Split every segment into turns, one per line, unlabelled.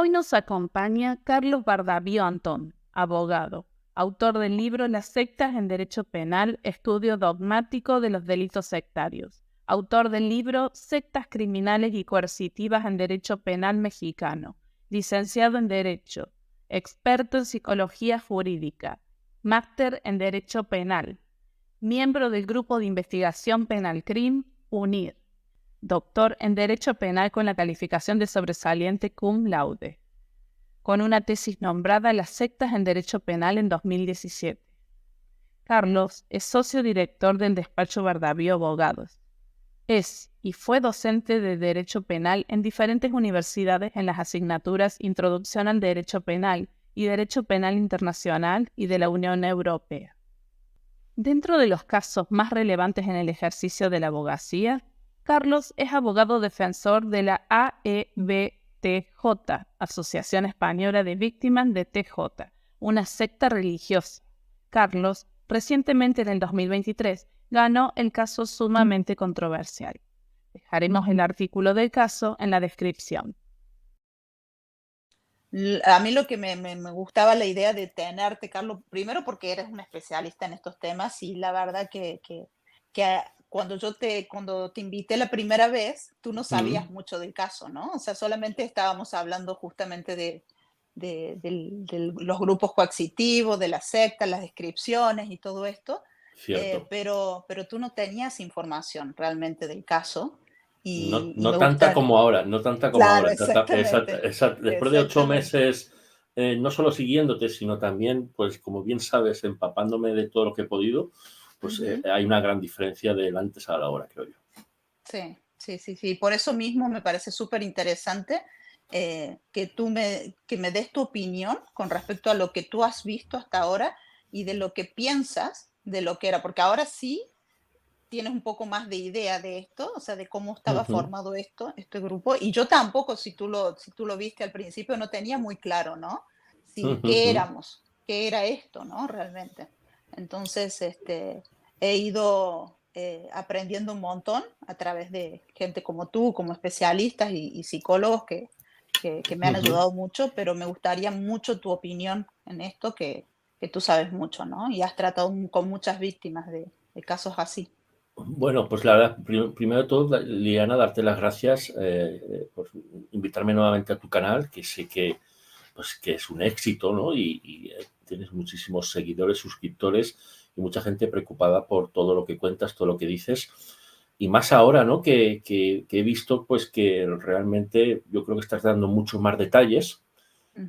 Hoy nos acompaña Carlos Bardavío Antón, abogado, autor del libro Las sectas en Derecho Penal, estudio dogmático de los delitos sectarios, autor del libro Sectas criminales y coercitivas en Derecho Penal mexicano, licenciado en Derecho, experto en Psicología Jurídica, máster en Derecho Penal, miembro del Grupo de Investigación Penal CRIM, UNIR, doctor en Derecho Penal con la calificación de sobresaliente cum laude, con una tesis nombrada Las sectas en Derecho Penal en 2017. Carlos es socio director del despacho Bardavío Abogados. Es y fue docente de Derecho Penal en diferentes universidades en las asignaturas Introducción al Derecho Penal y Derecho Penal Internacional y de la Unión Europea. Dentro de los casos más relevantes en el ejercicio de la abogacía, Carlos es abogado defensor de la AEBTJ, Asociación Española de Víctimas de TJ, una secta religiosa. Carlos, recientemente en el 2023, ganó el caso sumamente controversial. Dejaremos el artículo del caso en la descripción.
A mí lo que me gustaba la idea de tenerte, Carlos, primero porque eres un especialista en estos temas y la verdad que cuando te invité la primera vez, tú no sabías
Mm,
mucho del caso, ¿no? O sea, solamente estábamos hablando justamente de los grupos coercitivos, de las sectas, las descripciones y todo esto,
cierto.
pero tú no tenías información realmente del caso
No,
y
no
me
tanta
gusta,
como ahora, no tanta como
claro,
ahora.
exactamente,
Después de 8
exactamente.
meses, no solo siguiéndote, sino también, pues como bien sabes, empapándome de todo lo que he podido, pues
Ujú.
hay una gran diferencia del antes a la ahora, creo yo.
Sí, sí, sí, sí. Por eso mismo me parece súper interesante que me des tu opinión con respecto a lo que tú has visto hasta ahora y de lo que piensas de lo que era, porque ahora sí tienes un poco más de idea de esto, o sea, de cómo estaba
Ujú,
formado este grupo. Y yo tampoco, si tú lo viste al principio, no tenía muy claro, ¿no? Si
ujú,
qué
ujú.
éramos, qué era esto, ¿no? Realmente. Entonces, he ido aprendiendo un montón a través de gente como tú, como especialistas y psicólogos que me han
Ujú.
ayudado mucho, pero me gustaría mucho tu opinión en esto, que tú sabes mucho, ¿no? Y has tratado con muchas víctimas de casos así.
Bueno, pues la verdad, primero de todo, Liliana, darte las gracias por invitarme nuevamente a tu canal, que sé que, pues, que es un éxito, ¿no? Y tienes muchísimos seguidores, suscriptores y mucha gente preocupada por todo lo que cuentas, todo lo que dices. Y más ahora, ¿no? Que he visto, pues, que realmente yo creo que estás dando
Mm,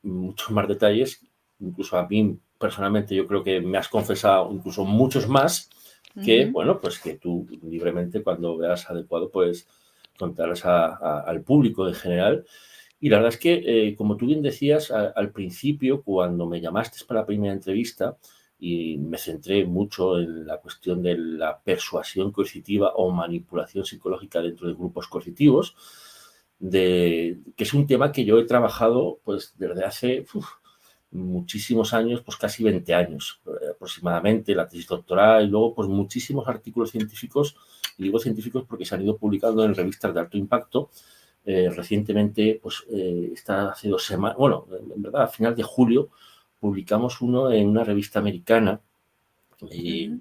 muchos más detalles, incluso a mí personalmente yo creo que me has confesado incluso muchos más que,
ujú.
bueno, pues que tú libremente cuando veas adecuado, pues contarás al público en general. Y la verdad es que, como tú bien decías al principio, cuando me llamaste para la primera entrevista, y me centré mucho en la cuestión de la persuasión coercitiva o manipulación psicológica dentro de grupos coercitivos, que es un tema que yo he trabajado pues desde hace muchísimos años, pues casi 20 años aproximadamente, la tesis doctoral y luego pues muchísimos artículos científicos, libros científicos porque se han ido publicando en revistas de alto impacto. Recientemente, pues hace 2 semanas, bueno, en verdad a final de julio, publicamos uno en una revista americana eh,
Ujú,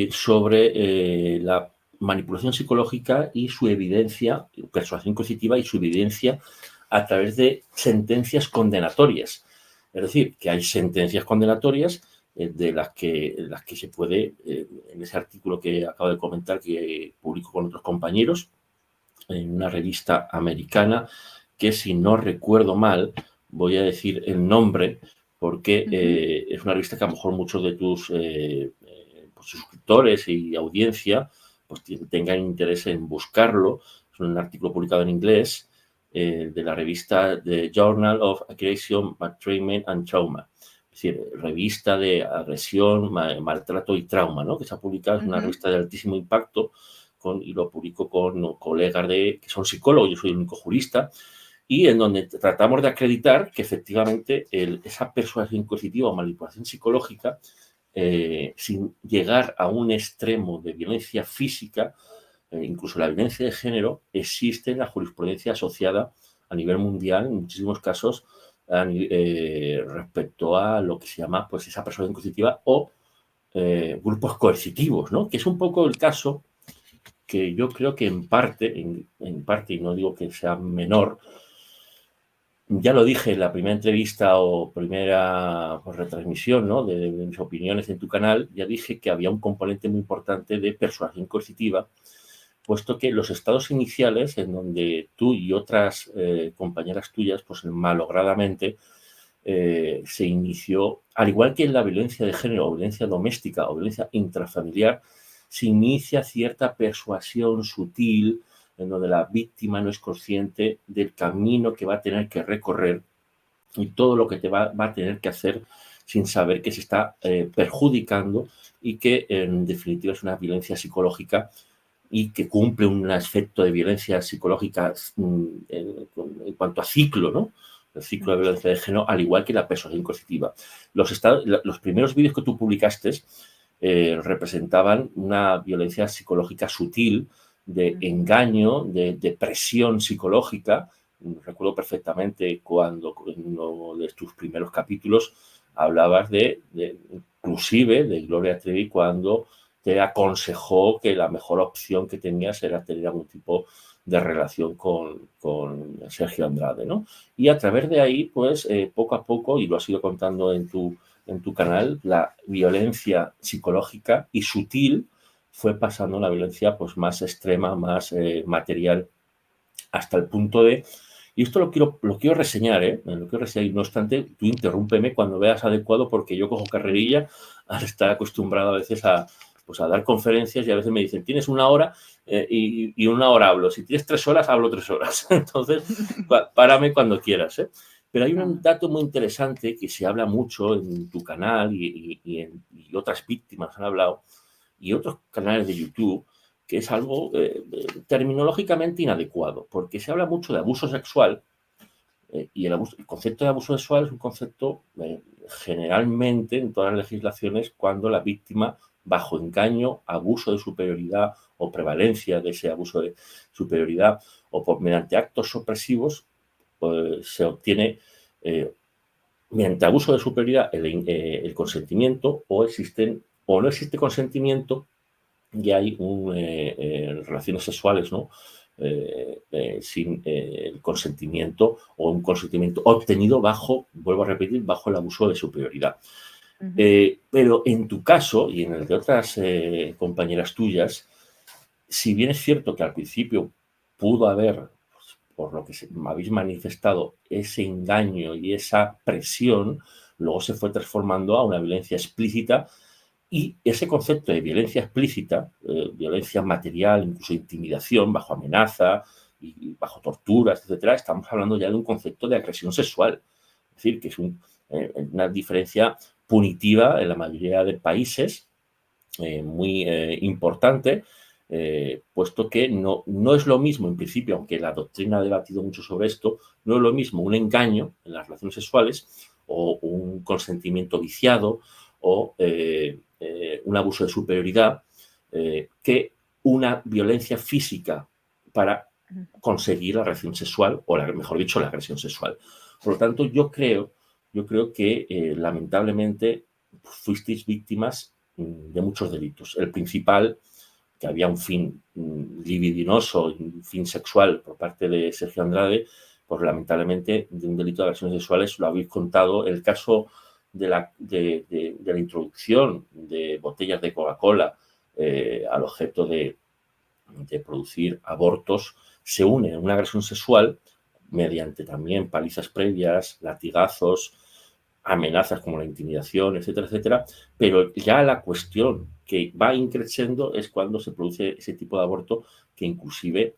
sobre la manipulación psicológica y su evidencia, persuasión coercitiva y su evidencia a través de sentencias condenatorias. Es decir, que hay sentencias condenatorias de las que se puede, en ese artículo que acabo de comentar, que publico con otros compañeros, en una revista americana, que si no recuerdo mal, voy a decir el nombre, porque
ujú,
es una revista que a lo mejor muchos de tus pues, suscriptores y audiencia pues tengan interés en buscarlo. Es un artículo publicado en inglés de la revista The Journal of Aggression, Maltreatment and Trauma. Es decir, revista de agresión, maltrato y trauma, ¿no? Que se ha publicado, es una
ujú,
revista de altísimo impacto y lo publico con colegas que son psicólogos, yo soy el único jurista, y en donde tratamos de acreditar que efectivamente esa persuasión coercitiva o manipulación psicológica, sin llegar a un extremo de violencia física, incluso la violencia de género, existe en la jurisprudencia asociada a nivel mundial, en muchísimos casos, respecto a lo que se llama pues, esa persuasión coercitiva o grupos coercitivos, ¿no? Que es un poco el caso que yo creo que en parte, y no digo que sea menor, ya lo dije en la primera entrevista o primera pues, retransmisión, ¿no? de mis opiniones en tu canal, ya dije que había un componente muy importante de persuasión coercitiva, puesto que los estados iniciales, en donde tú y otras compañeras tuyas, pues malogradamente, se inició, al igual que en la violencia de género, o violencia doméstica o violencia intrafamiliar, se inicia cierta persuasión sutil en donde la víctima no es consciente del camino que va a tener que recorrer y todo lo que te va a tener que hacer sin saber que se está perjudicando y que en definitiva es una violencia psicológica y que cumple un efecto de violencia psicológica en cuanto a ciclo, ¿no? El ciclo de violencia de género, al igual que la persuasión coercitiva. Los primeros vídeos que tú publicaste representaban una violencia psicológica sutil, de engaño, de presión psicológica. Recuerdo perfectamente cuando en uno de tus primeros capítulos hablabas inclusive de Gloria Trevi cuando te aconsejó que la mejor opción que tenías era tener algún tipo de relación con Sergio Andrade, ¿no? Y a través de ahí, pues, poco a poco, y lo has ido contando en tu canal, la violencia psicológica y sutil fue pasando a una violencia pues, más extrema, más material, hasta el punto de... Y esto lo quiero reseñar, lo quiero reseñar, y no obstante, tú interrúmpeme cuando veas adecuado, porque yo cojo carrerilla al estar acostumbrado a veces a dar conferencias y a veces me dicen, tienes una hora y una hora hablo. Si tienes 3 horas, hablo 3 horas. Entonces, párame cuando quieras. Pero hay un dato muy interesante que se habla mucho en tu canal y otras víctimas han hablado, y otros canales de YouTube, que es algo terminológicamente inadecuado, porque se habla mucho de abuso sexual y el concepto de abuso sexual es un concepto generalmente en todas las legislaciones cuando la víctima, bajo engaño, abuso de superioridad o prevalencia de ese abuso de superioridad o mediante actos opresivos, pues, se obtiene mediante abuso de superioridad el consentimiento o no existe consentimiento y hay relaciones sexuales, ¿no? Sin el consentimiento o un consentimiento obtenido vuelvo a repetir, bajo el abuso de superioridad. Pero en tu caso y en el de otras compañeras tuyas, si bien es cierto que al principio pudo haber, pues, por lo que me habéis manifestado, ese engaño y esa presión, luego se fue transformando a una violencia explícita. Y ese concepto de violencia explícita, violencia material, incluso intimidación, bajo amenaza y bajo torturas, etcétera, estamos hablando ya de un concepto de agresión sexual. Es decir, que es una diferencia punitiva en la mayoría de países, muy importante, puesto que no es lo mismo, en principio, aunque la doctrina ha debatido mucho sobre esto, no es lo mismo un engaño en las relaciones sexuales o un consentimiento viciado o un abuso de superioridad que una violencia física para conseguir la relación sexual o, mejor dicho, la agresión sexual. Por lo tanto, yo creo que lamentablemente fuisteis víctimas de muchos delitos. El principal, que había un fin libidinoso, un fin sexual por parte de Sergio Andrade, pues lamentablemente de un delito de agresiones sexuales lo habéis contado. El caso de la introducción de botellas de Coca-Cola al objeto de producir abortos se une a una agresión sexual mediante también palizas previas, latigazos, amenazas como la intimidación, etcétera, etcétera, pero ya la cuestión que va increciendo es cuando se produce ese tipo de aborto que inclusive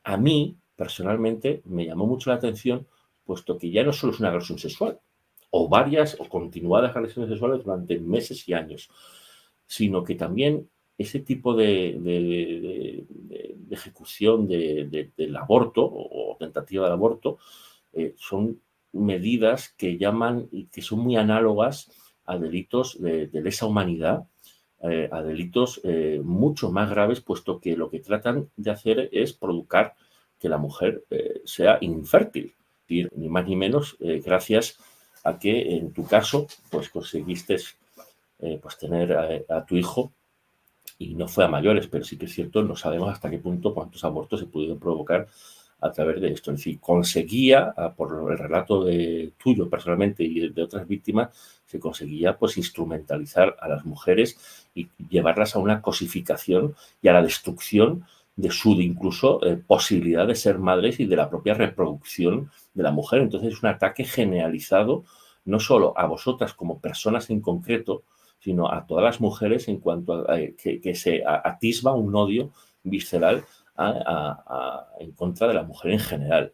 a mí personalmente me llamó mucho la atención, puesto que ya no solo es una agresión sexual, o varias o continuadas agresiones sexuales durante meses y años, sino que también ese tipo de ejecución del aborto o tentativa de aborto son medidas que llaman y que son muy análogas a delitos de lesa humanidad, a delitos mucho más graves, puesto que lo que tratan de hacer es provocar que la mujer sea infértil. Es decir, ni más ni menos, gracias a que en tu caso pues conseguiste pues tener a tu hijo, y no fue a mayores, pero sí que es cierto, no sabemos hasta qué punto cuántos abortos se pudieron provocar a través de esto. Es decir, conseguía, por el relato tuyo personalmente y de otras víctimas, se conseguía pues instrumentalizar a las mujeres y llevarlas a una cosificación y a la destrucción de su incluso posibilidad de ser madres y de la propia reproducción de la mujer. Entonces es un ataque generalizado no solo a vosotras como personas en concreto, sino a todas las mujeres en cuanto a que se atisba un odio visceral en contra de la mujer en general.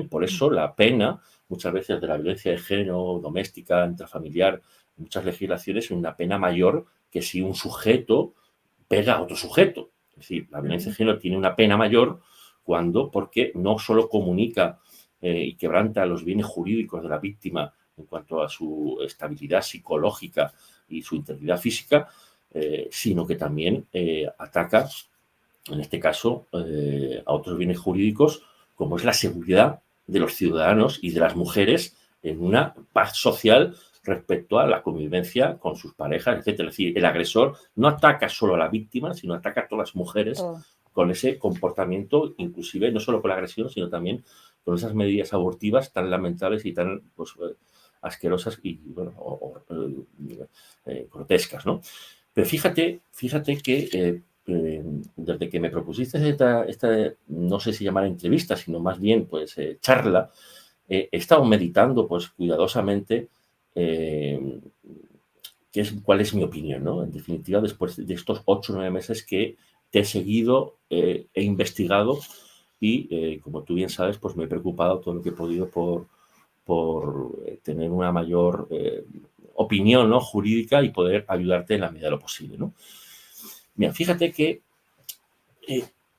Por eso la pena, muchas veces de la violencia de género, doméstica, intrafamiliar, en muchas legislaciones es una pena mayor que si un sujeto pega a otro sujeto. Es decir, la violencia de género tiene una pena mayor porque no solo comunica y quebranta los bienes jurídicos de la víctima en cuanto a su estabilidad psicológica y su integridad física, sino que también ataca, en este caso, a otros bienes jurídicos, como es la seguridad de los ciudadanos y de las mujeres en una paz social respecto a la convivencia con sus parejas, etcétera. Es decir, el agresor no ataca solo a la víctima, sino ataca a todas las mujeres con ese comportamiento, inclusive no solo con la agresión, sino también con esas medidas abortivas tan lamentables y tan pues, asquerosas y bueno, grotescas, ¿no? Pero fíjate que desde que me propusiste esta, no sé si llamar entrevista, sino más bien pues charla, he estado meditando pues cuidadosamente cuál es mi opinión, ¿no? En definitiva, después de estos 8 o 9 meses que te he seguido, he investigado y, como tú bien sabes, pues me he preocupado todo lo que he podido por tener una mayor opinión, ¿no?, jurídica y poder ayudarte en la medida de lo posible, ¿no? Mira, fíjate que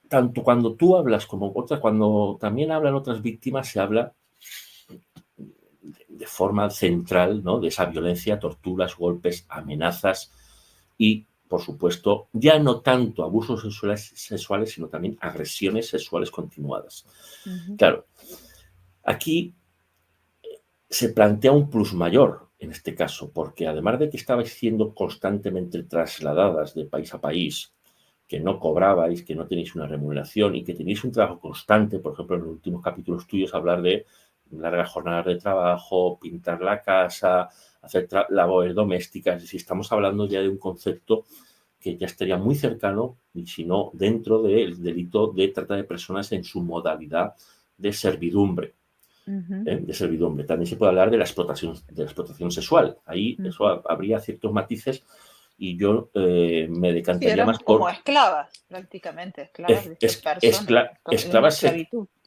tanto cuando tú hablas como cuando también hablan otras víctimas, se habla de forma central, ¿no?, de esa violencia, torturas, golpes, amenazas y, por supuesto, ya no tanto abusos sexuales, sino también agresiones sexuales continuadas. Claro, aquí se plantea un plus mayor en este caso, porque además de que estabais siendo constantemente trasladadas de país a país, que no cobrabais, que no tenéis una remuneración y que tenéis un trabajo constante, por ejemplo, en los últimos capítulos tuyos, hablar de largas jornadas de trabajo, pintar la casa, hacer labores domésticas, es decir, estamos hablando ya de un concepto que ya estaría muy cercano, y si no, dentro del delito de trata de personas en su modalidad de servidumbre. De servidumbre. También se puede hablar de la explotación sexual. Ahí eso habría ciertos matices y yo me decantaría más por...
como esclavas, prácticamente, esclavas de estas personas.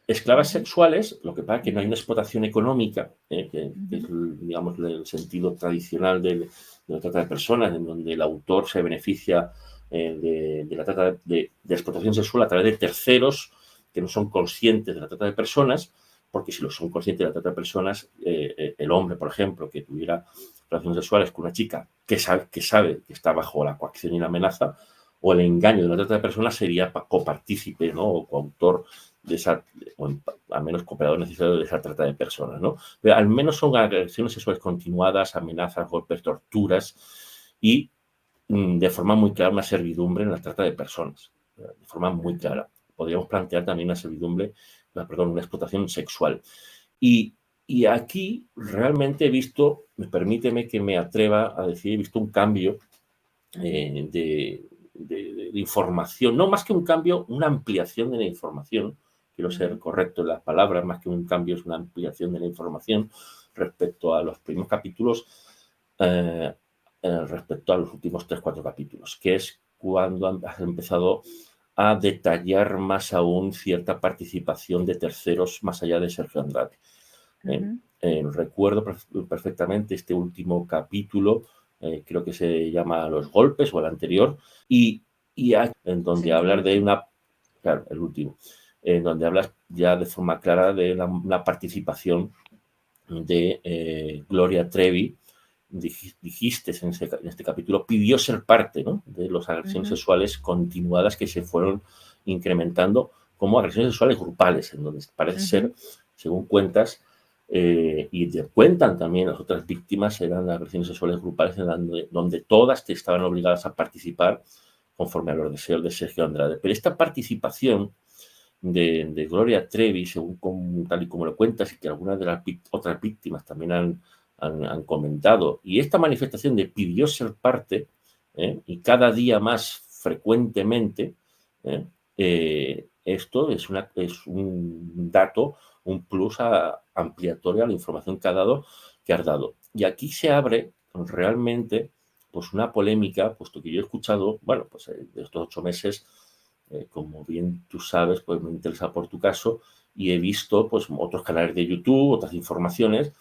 Esclavas sexuales, lo que pasa es que no hay una explotación económica, que es, digamos, el sentido tradicional de la trata de personas, en donde el autor se beneficia de la trata de explotación sexual a través de terceros que no son conscientes de la trata de personas, porque si lo son conscientes de la trata de personas, el hombre, por ejemplo, que tuviera relaciones sexuales con una chica que sabe que está bajo la coacción y la amenaza, o el engaño de la trata de personas, sería copartícipe, ¿no?, o coautor de esa, o al menos cooperador necesario de esa trata de personas, ¿no? Pero al menos son agresiones sexuales continuadas, amenazas, golpes, torturas y de forma muy clara una servidumbre en la trata de personas, de forma muy clara. Podríamos plantear también una explotación sexual. Y aquí realmente he visto, permíteme que me atreva a decir, he visto un cambio de información, no más que un cambio, una ampliación de la información. Quiero ser correcto en las palabras, más que un cambio es una ampliación de la información respecto a los primeros capítulos, respecto a los últimos 3-4 capítulos, que es cuando has empezado a detallar más aún cierta participación de terceros más allá de Sergio Andrade. Recuerdo perfectamente este último capítulo, creo que se llama Los golpes o el anterior, y en donde hablar de claro, el último, en donde hablas ya de forma clara de una participación de Gloria Trevi. Dijiste en este capítulo, pidió ser parte, ¿no?, de las agresiones sexuales continuadas que se fueron incrementando como agresiones sexuales grupales, en donde parece ser, según cuentas, cuentan también las otras víctimas, eran agresiones sexuales grupales donde todas estaban obligadas a participar conforme a los deseos de Sergio Andrade. Pero esta participación de Gloria Trevi, tal y como lo cuentas, y que algunas de las otras víctimas también han comentado, y esta manifestación de pidió ser parte, y cada día más frecuentemente, esto es un dato, un plus ampliatorio a la información que has dado. Y aquí se abre realmente pues una polémica, puesto que yo he escuchado, bueno, pues de estos 8 meses, como bien tú sabes, pues me interesa por tu caso, y he visto pues otros canales de YouTube, otras informaciones,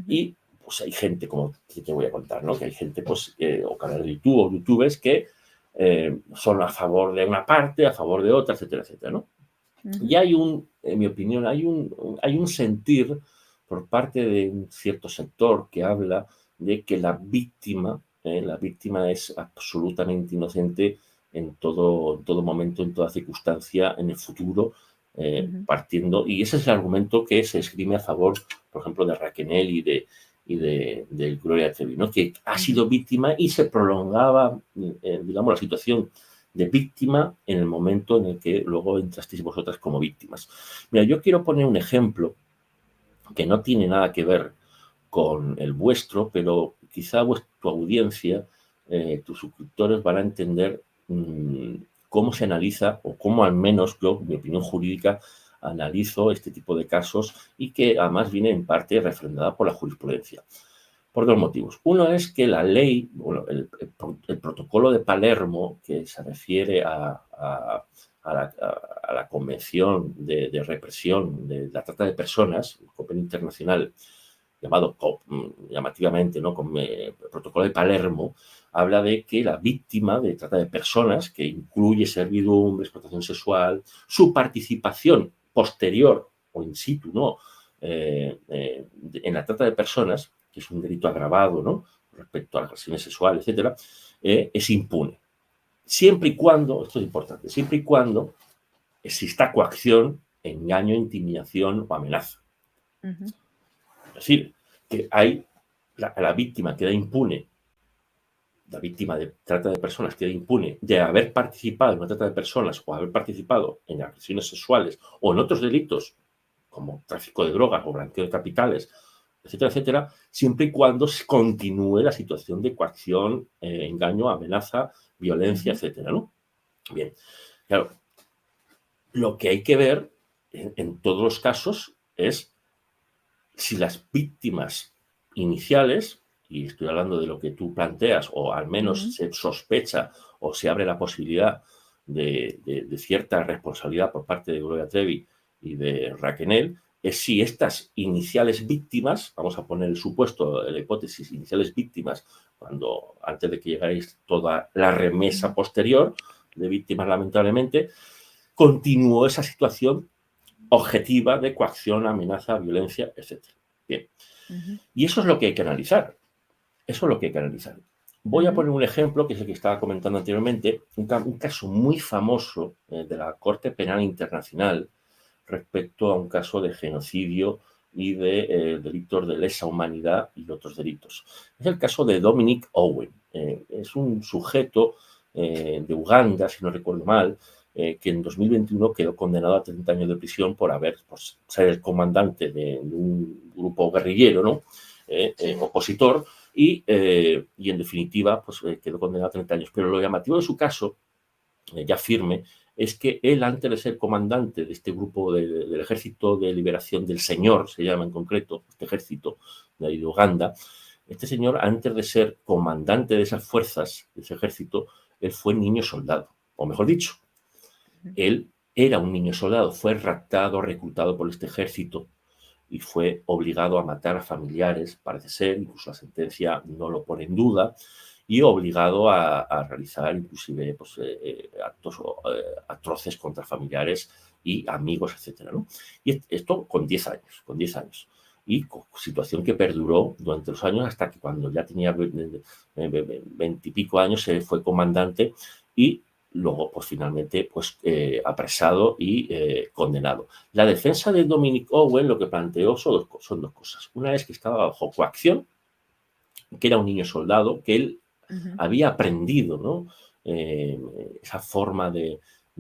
y pues hay gente, como te voy a contar, ¿no? Que hay gente, pues, o canales de YouTube o youtubers que son a favor de una parte, a favor de otra, etcétera, etcétera, ¿no? Y en mi opinión, hay un sentir por parte de un cierto sector que habla de que la víctima es absolutamente inocente en todo momento, en toda circunstancia, en el futuro, partiendo. Y ese es el argumento que se esgrime a favor, por ejemplo, de Raquenel y de Gloria Trevi, ¿no? Que ha sido víctima y se prolongaba, digamos, la situación de víctima en el momento en el que luego entrasteis vosotras como víctimas. Mira, yo quiero poner un ejemplo que no tiene nada que ver con el vuestro, pero quizá tu audiencia, tus suscriptores van a entender cómo se analiza, o cómo al menos yo, mi opinión jurídica, analizo este tipo de casos, y que además viene en parte refrendada por la jurisprudencia. Por 2 motivos. Uno es que la ley, bueno, el protocolo de Palermo, que se refiere a la Convención de Represión de la Trata de Personas, el Convenio Internacional, llamado llamativamente, ¿no?, como el protocolo de Palermo, habla de que la víctima de trata de personas, que incluye servidumbre, explotación sexual, su participación posterior o in situ, ¿no?, en la trata de personas, que es un delito agravado, ¿no?, respecto a las agresiones sexuales, etcétera, es impune. Siempre y cuando, esto es importante, siempre y cuando exista coacción, engaño, intimidación o amenaza. Es decir, que la víctima queda impune, la víctima de trata de personas queda impune de haber participado en una trata de personas o haber participado en agresiones sexuales o en otros delitos como tráfico de drogas o blanqueo de capitales, etcétera, etcétera, siempre y cuando continúe la situación de coacción, engaño, amenaza, violencia, etcétera, ¿no? Bien, claro, lo que hay que ver en todos los casos es si las víctimas iniciales, y estoy hablando de lo que tú planteas, o al menos se sospecha o se abre la posibilidad de cierta responsabilidad por parte de Gloria Trevi y de Raquenel, es si estas iniciales víctimas, vamos a poner el supuesto, la hipótesis, iniciales víctimas, antes de que llegáis toda la remesa posterior de víctimas, lamentablemente, continuó esa situación objetiva de coacción, amenaza, violencia, etc. Bien. Y eso es lo que hay que analizar. Eso es lo que hay que analizar. Voy a poner un ejemplo, que es el que estaba comentando anteriormente, un caso muy famoso de la Corte Penal Internacional respecto a un caso de genocidio y de delitos de lesa humanidad y otros delitos. Es el caso de Dominic Owen. Es un sujeto de Uganda, si no recuerdo mal, que en 2021 quedó condenado a 30 años de prisión por ser el comandante de un grupo guerrillero, ¿no?, opositor, y en definitiva pues, quedó condenado a 30 años. Pero lo llamativo de su caso, ya firme, es que él, antes de ser comandante de este grupo del Ejército de Liberación del Señor, se llama en concreto, este ejército de Uganda, este señor, antes de ser comandante de esas fuerzas, de ese ejército, él fue niño soldado, o mejor dicho, él era un niño soldado, fue raptado, reclutado por este ejército y fue obligado a matar a familiares, parece ser, incluso la sentencia no lo pone en duda, y obligado a realizar inclusive pues, actos atroces contra familiares y amigos, etcétera, ¿no? Y esto con 10 años. Y situación que perduró durante los años hasta que cuando ya tenía 20 y pico años se fue comandante y luego, pues finalmente, pues apresado y condenado. La defensa de Dominic Owen lo que planteó son dos cosas. Una es que estaba bajo coacción, que era un niño soldado, que él había aprendido, ¿no? Esa forma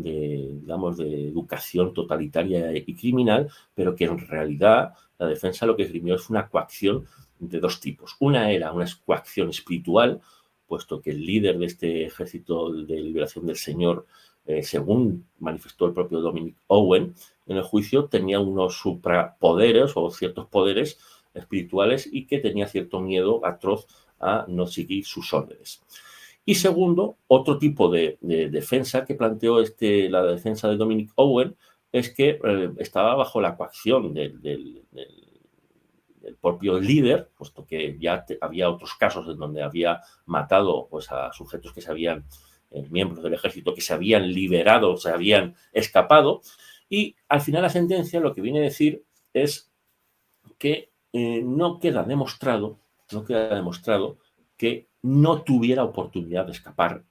digamos, de educación totalitaria y criminal, pero que en realidad la defensa lo que esgrimió es una coacción de dos tipos. Una era una coacción espiritual, puesto que el líder de este ejército de liberación del Señor, según manifestó el propio Dominic Owen en el juicio, tenía unos suprapoderes o ciertos poderes espirituales y que tenía cierto miedo atroz a no seguir sus órdenes. Y segundo, otro tipo de defensa que planteó la defensa de Dominic Owen es que estaba bajo la coacción del propio líder, puesto que ya había otros casos en donde había matado pues, a sujetos que se habían, miembros del ejército, que se habían liberado, se habían escapado. Y al final la sentencia lo que viene a decir es que no queda demostrado que no tuviera oportunidad de escapar,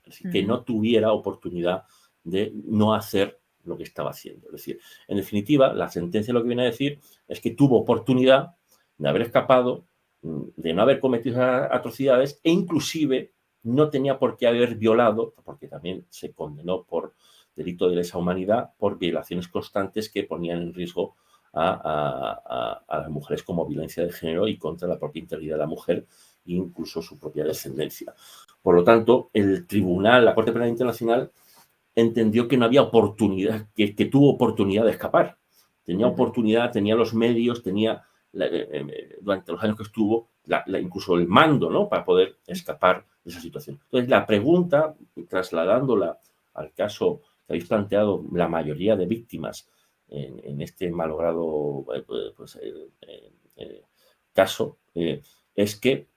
es decir, que no tuviera oportunidad de no hacer lo que estaba haciendo. Es decir, en definitiva, la sentencia lo que viene a decir es que tuvo oportunidad de haber escapado, de no haber cometido atrocidades e inclusive no tenía por qué haber violado, porque también se condenó por delito de lesa humanidad, por violaciones constantes que ponían en riesgo a las mujeres como violencia de género y contra la propia integridad de la mujer e incluso su propia descendencia. Por lo tanto, el tribunal, la Corte Penal Internacional, entendió que no había oportunidad, que tuvo oportunidad de escapar. Tenía oportunidad, tenía los medios, tenía, durante los años que estuvo, incluso el mando, ¿no?, para poder escapar de esa situación. Entonces, la pregunta, trasladándola al caso que habéis planteado, la mayoría de víctimas en este malogrado caso, es que,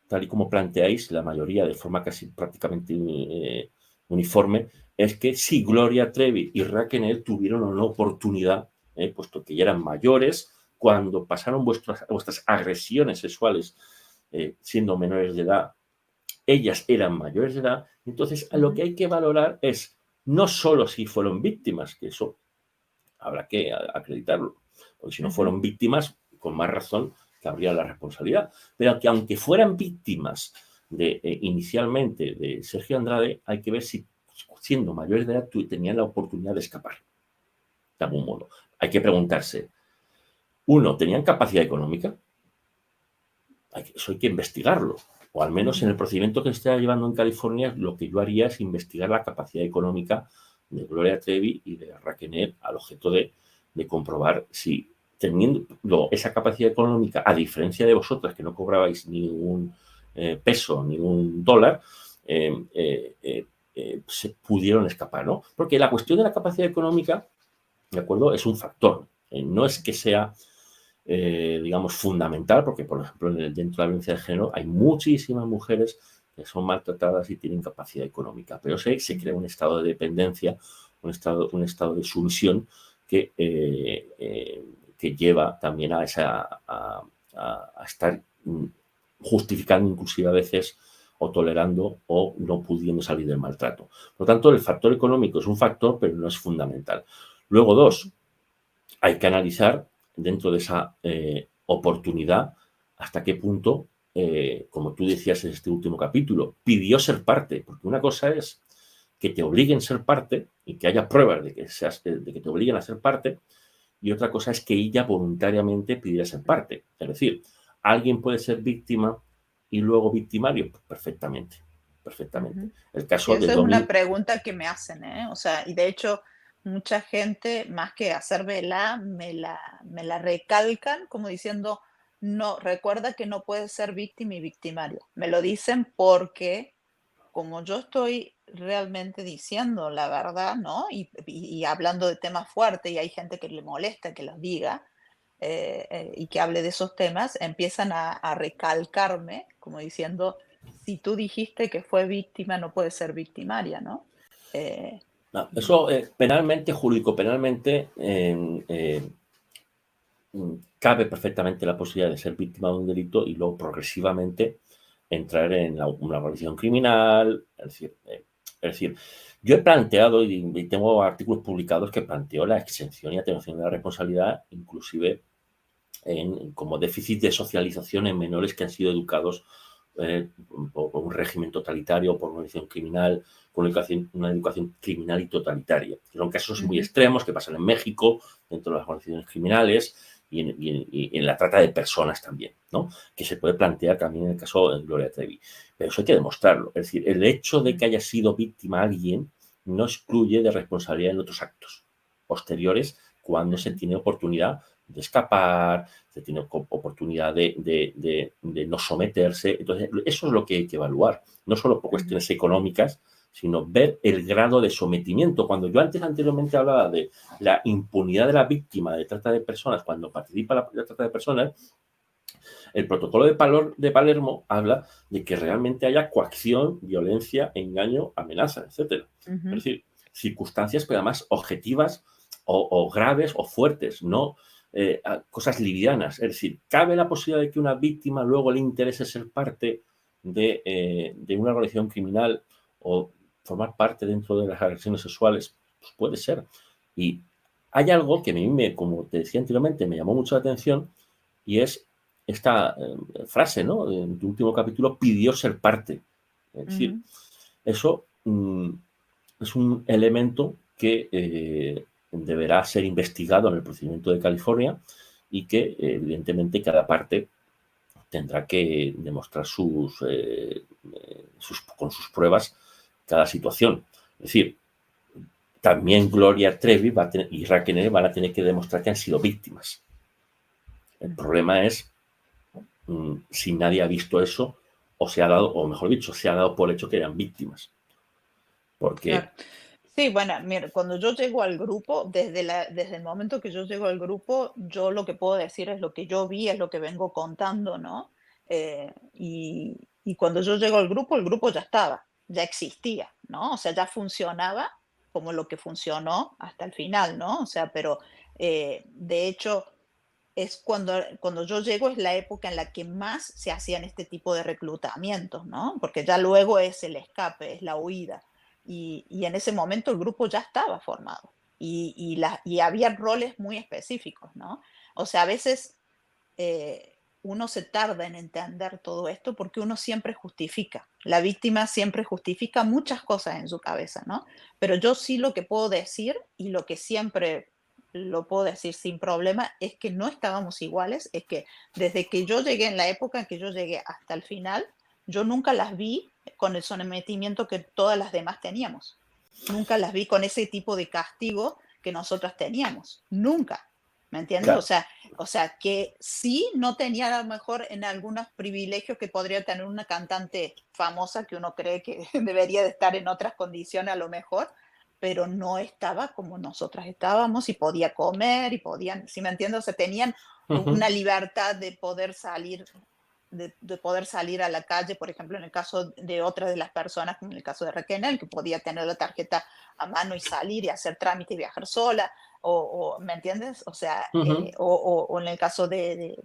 tal y como planteáis, la mayoría, de forma casi prácticamente uniforme, es que si Gloria Trevi y Raquel tuvieron una oportunidad, puesto que ya eran mayores, cuando pasaron vuestras agresiones sexuales siendo menores de edad, ellas eran mayores de edad. Entonces, lo que hay que valorar es no solo si fueron víctimas, que eso habrá que acreditarlo, porque si no fueron víctimas, con más razón cabría la responsabilidad, pero que aunque fueran víctimas inicialmente de Sergio Andrade, hay que ver si siendo mayores de edad tenían la oportunidad de escapar, de algún modo. Hay que preguntarse, uno, ¿tenían capacidad económica? Eso hay que investigarlo, o al menos en el procedimiento que se está llevando en California, lo que yo haría es investigar la capacidad económica de Gloria Trevi y de Raquel al objeto de comprobar si teniendo esa capacidad económica, a diferencia de vosotras que no cobrabais ni un peso ni un dólar, se pudieron escapar, ¿no? Porque la cuestión de la capacidad económica, ¿de acuerdo?, es un factor. No es que sea, digamos, fundamental, porque, por ejemplo, dentro de la violencia de género hay muchísimas mujeres que son maltratadas y tienen capacidad económica, pero se crea un estado de dependencia, un estado de sumisión que lleva también a estar justificando inclusive a veces o tolerando o no pudiendo salir del maltrato. Por lo tanto, el factor económico es un factor, pero no es fundamental. Luego, dos, hay que analizar dentro de esa oportunidad hasta qué punto, como tú decías en este último capítulo, pidió ser parte, porque una cosa es que te obliguen a ser parte y que haya pruebas de que te obliguen a ser parte, y otra cosa es que ella voluntariamente pidiera ser parte. Es decir, alguien puede ser víctima y luego victimario, perfectamente. El caso
esa es una pregunta que me hacen, ¿eh? O sea, y de hecho mucha gente, más que hacer vela, me la recalcan como diciendo, no, recuerda que no puedes ser víctima y victimario. Me lo dicen porque como yo estoy realmente diciendo la verdad, ¿no? Y hablando de temas fuertes y hay gente que le molesta que los diga y que hable de esos temas, empiezan a recalcarme como diciendo, si tú dijiste que fue víctima, no puede ser victimaria, ¿no?
No, eso penalmente, jurídico-penalmente, cabe perfectamente la posibilidad de ser víctima de un delito y luego progresivamente entrar en una organización criminal. Es decir, Es decir, yo he planteado y tengo artículos publicados que planteo la exención y atenuación de la responsabilidad, inclusive como déficit de socialización en menores que han sido educados por un régimen totalitario, por una educación criminal, por una educación criminal y totalitaria. Son casos muy extremos que pasan en México, dentro de las organizaciones criminales y en la trata de personas también, ¿no? Que se puede plantear también en el caso de Gloria Trevi. Pero eso hay que demostrarlo. Es decir, el hecho de que haya sido víctima alguien no excluye de responsabilidad en otros actos posteriores cuando se tiene oportunidad de escapar, se tiene oportunidad de no someterse. Entonces, eso es lo que hay que evaluar, no solo por cuestiones económicas, sino ver el grado de sometimiento. Cuando yo anteriormente hablaba de la impunidad de la víctima de trata de personas cuando participa en la trata de personas, el protocolo de Palermo habla de que realmente haya coacción, violencia, engaño, amenaza, etc. Es decir, circunstancias, pero además objetivas o graves o fuertes, no cosas livianas. Es decir, ¿cabe la posibilidad de que una víctima luego le interese ser parte de una organización criminal o formar parte dentro de las agresiones sexuales? Pues puede ser. Y hay algo que a mí, como te decía anteriormente, me llamó mucho la atención y es esta frase, ¿no? En tu último capítulo, pidió ser parte. Es decir, eso es un elemento que deberá ser investigado en el procedimiento de California y que, evidentemente, cada parte tendrá que demostrar con sus pruebas cada situación. Es decir, también Gloria Trevi y Raquel van a tener que demostrar que han sido víctimas. El problema es si nadie ha visto eso o se ha dado, o mejor dicho, se ha dado por hecho que eran víctimas. Porque...
Claro. Sí, bueno, mira, cuando yo llego al grupo, desde el momento que yo llego al grupo, yo lo que puedo decir es lo que yo vi, es lo que vengo contando, ¿no? Y cuando yo llego al grupo, el grupo ya estaba, ya existía, ¿no? O sea, ya funcionaba como lo que funcionó hasta el final, ¿no? O sea, pero de hecho es cuando yo llego es la época en la que más se hacían este tipo de reclutamientos, ¿no? Porque ya luego es el escape, es la huida. Y en ese momento el grupo ya estaba formado y había roles muy específicos, ¿no? O sea, a veces uno se tarda en entender todo esto porque uno siempre justifica. La víctima siempre justifica muchas cosas en su cabeza, ¿no? Pero yo sí lo que puedo decir y lo que siempre lo puedo decir sin problema es que no estábamos iguales, es que desde que yo llegué en la época en que yo llegué hasta el final, yo nunca las vi con el sometimiento que todas las demás teníamos. Nunca las vi con ese tipo de castigo que nosotras teníamos. Nunca. ¿Me entiendes?
Claro.
O sea, que sí no tenía a lo mejor en algunos privilegios que podría tener una cantante famosa que uno cree que debería de estar en otras condiciones a lo mejor, pero no estaba como nosotras estábamos y podía comer y podían, ¿sí me entiendes? O sea, tenían una libertad de poder salir de poder salir a la calle, por ejemplo, en el caso de otra de las personas, como en el caso de Raquel, que podía tener la tarjeta a mano y salir y hacer trámite y viajar sola, ¿me entiendes? O sea, o en el caso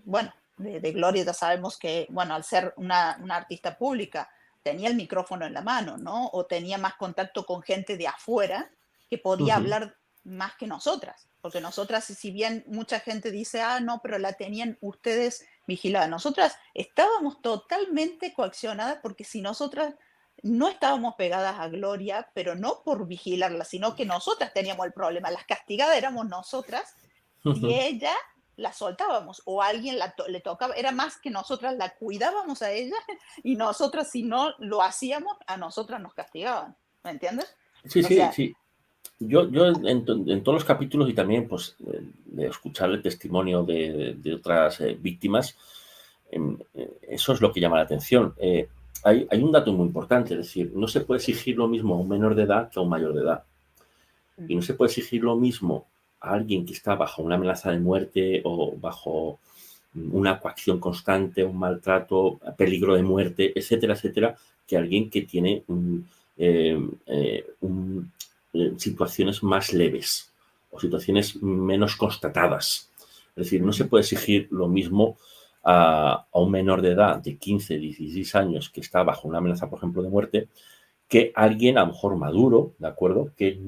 bueno, de Gloria ya sabemos que, bueno, al ser una artista pública, tenía el micrófono en la mano, ¿no? O tenía más contacto con gente de afuera que podía hablar más que nosotras, porque nosotras, si bien mucha gente dice, no, pero la tenían ustedes vigilada, nosotras estábamos totalmente coaccionadas porque si nosotras no estábamos pegadas a Gloria, pero no por vigilarla, sino que nosotras teníamos el problema, las castigadas éramos nosotras, si ella la soltábamos o a alguien le tocaba, era más que nosotras la cuidábamos a ella y nosotras si no lo hacíamos, a nosotras nos castigaban, ¿me entiendes?
Sí, sí. Yo en todos los capítulos y también pues de escuchar el testimonio de otras víctimas, eso es lo que llama la atención. Hay un dato muy importante, es decir, no se puede exigir lo mismo a un menor de edad que a un mayor de edad. Y no se puede exigir lo mismo a alguien que está bajo una amenaza de muerte o bajo una coacción constante, un maltrato, peligro de muerte, etcétera, etcétera, que a alguien que tiene situaciones más leves o situaciones menos constatadas. Es decir, no se puede exigir lo mismo a un menor de edad de 15, 16 años que está bajo una amenaza, por ejemplo, de muerte, que alguien a lo mejor maduro, ¿de acuerdo? Que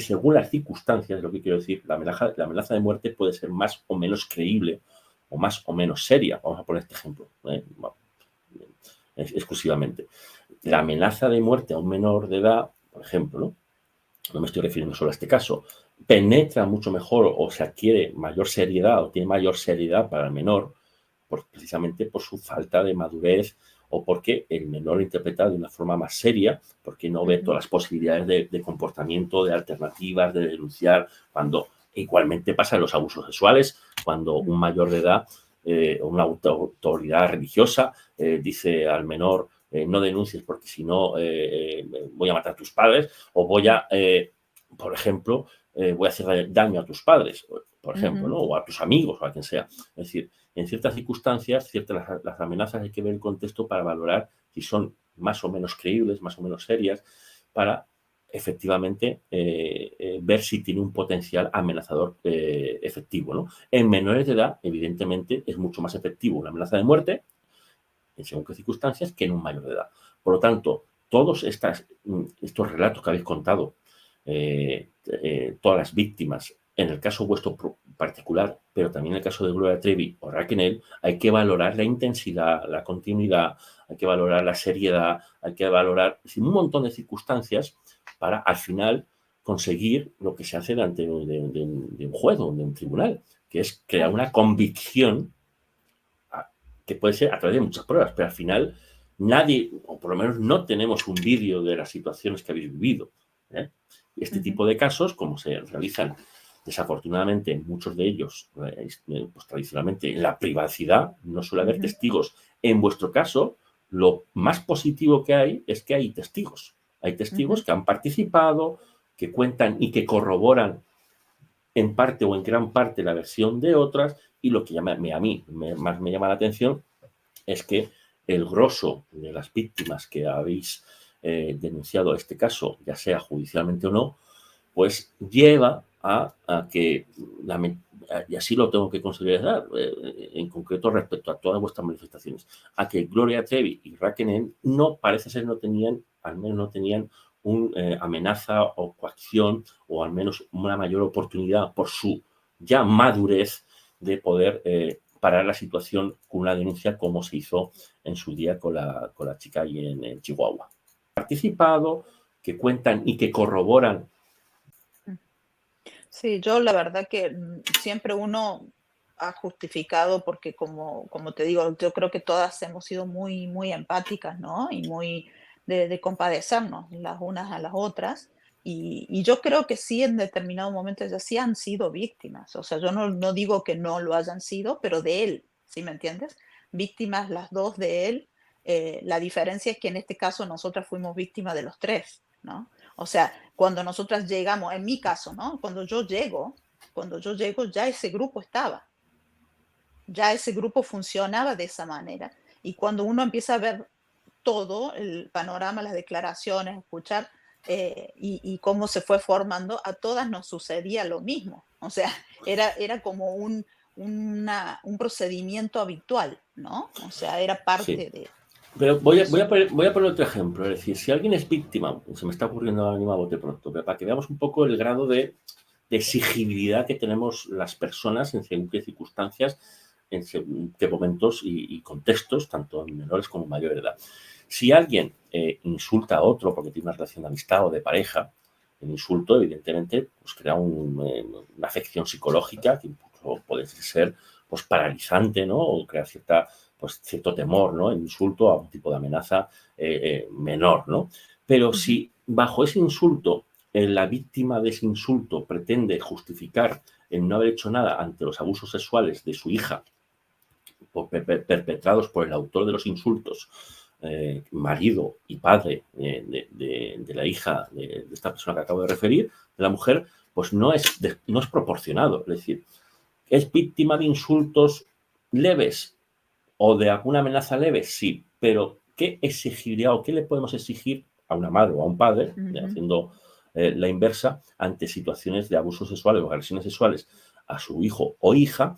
según las circunstancias, lo que quiero decir, la amenaza de muerte puede ser más o menos creíble o más o menos seria. Vamos a poner este ejemplo, exclusivamente. La amenaza de muerte a un menor de edad, por ejemplo, no me estoy refiriendo solo a este caso, penetra mucho mejor o se adquiere mayor seriedad o tiene mayor seriedad para el menor, precisamente por su falta de madurez o porque el menor lo interpreta de una forma más seria, porque no ve todas las posibilidades de comportamiento, de alternativas, de denunciar, cuando igualmente pasa en los abusos sexuales, cuando un mayor de edad o una autoridad religiosa dice al menor no denuncies porque si no voy a matar a tus padres o voy a, por ejemplo, voy a hacer daño a tus padres, por ejemplo, ¿no? O a tus amigos o a quien sea. Es decir, en ciertas circunstancias, las amenazas hay que ver el contexto para valorar si son más o menos creíbles, más o menos serias, para efectivamente ver si tiene un potencial amenazador efectivo, ¿no? En menores de edad, evidentemente, es mucho más efectivo una amenaza de muerte, en según qué circunstancias, que en un mayor de edad. Por lo tanto, todos estos relatos que habéis contado, todas las víctimas, en el caso vuestro particular, pero también en el caso de Gloria Trevi o Raquel, hay que valorar la intensidad, la continuidad, hay que valorar la seriedad, hay que valorar un montón de circunstancias para, al final, conseguir lo que se hace delante de un juez o de un tribunal, que es crear una convicción que puede ser a través de muchas pruebas, pero al final nadie, o por lo menos no tenemos un vídeo de las situaciones que habéis vivido. Este tipo de casos, como se realizan desafortunadamente muchos de ellos, pues tradicionalmente en la privacidad, no suele haber testigos. En vuestro caso, lo más positivo que hay es que hay testigos. Hay testigos que han participado, que cuentan y que corroboran en parte o en gran parte la versión de otras, y lo que a mí más me llama la atención es que el grosso de las víctimas que habéis denunciado este caso, ya sea judicialmente o no, pues lleva a que, y así lo tengo que considerar en concreto respecto a todas vuestras manifestaciones, a que Gloria Trevi y Raquel no parece ser, al menos no tenían una amenaza o coacción o al menos una mayor oportunidad por su ya madurez de poder parar la situación con una denuncia como se hizo en su día con la chica ahí en Chihuahua. Participado, que cuentan y que corroboran.
Sí, yo la verdad que siempre uno ha justificado porque como te digo, yo creo que todas hemos sido muy, muy empáticas, ¿no? Y muy de compadecernos las unas a las otras. Y yo creo que sí, en determinado momento ellas sí han sido víctimas. O sea, yo no digo que no lo hayan sido, pero de él, ¿sí me entiendes? Víctimas las dos de él. La diferencia es que en este caso nosotras fuimos víctimas de los tres, ¿no? O sea, cuando nosotras llegamos, en mi caso, ¿no? Cuando yo llego, ya ese grupo estaba, ya ese grupo funcionaba de esa manera. Y cuando uno empieza a ver todo el panorama, las declaraciones, escuchar y cómo se fue formando, a todas nos sucedía lo mismo. O sea, era como un procedimiento habitual, ¿no? O sea, era parte
Sí.
de...
Pero voy a poner otro ejemplo. Es decir, si alguien es víctima, se me está ocurriendo ahora mismo a bote pronto, pero para que veamos un poco el grado de exigibilidad que tenemos las personas en según qué circunstancias, en según qué momentos y contextos, tanto en menores como en mayor edad. Si alguien insulta a otro porque tiene una relación de amistad o de pareja, el insulto, evidentemente, pues crea una afección psicológica que incluso puede ser pues, paralizante, ¿no? O crear cierto temor, ¿no? El insulto a un tipo de amenaza menor, ¿no? Pero si bajo ese insulto la víctima de ese insulto pretende justificar el no haber hecho nada ante los abusos sexuales de su hija perpetrados por el autor de los insultos, marido y padre de la hija de esta persona que acabo de referir, de la mujer, pues no es proporcionado. Es decir, ¿es víctima de insultos leves o de alguna amenaza leve? Sí, pero ¿qué exigiría o qué le podemos exigir a una madre o a un padre, haciendo la inversa, ante situaciones de abusos sexuales o agresiones sexuales a su hijo o hija,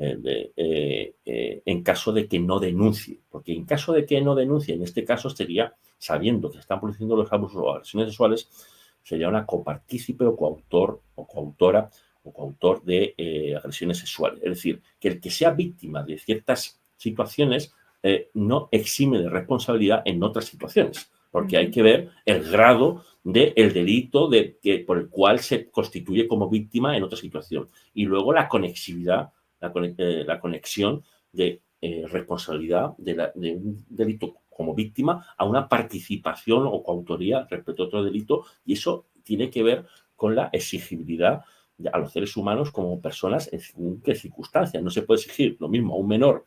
en caso de que no denuncie. Porque en caso de que no denuncie, en este caso sería, sabiendo que se están produciendo los abusos o agresiones sexuales, sería una copartícipe o coautor o coautora o coautor de agresiones sexuales. Es decir, que el que sea víctima de ciertas situaciones no exime de responsabilidad en otras situaciones, porque hay que ver el grado del delito por el cual se constituye como víctima en otra situación. Y luego la conexividad, la conexión de responsabilidad de un delito como víctima a una participación o coautoría respecto a otro delito, y eso tiene que ver con la exigibilidad a los seres humanos como personas en según qué circunstancias. No se puede exigir lo mismo a un menor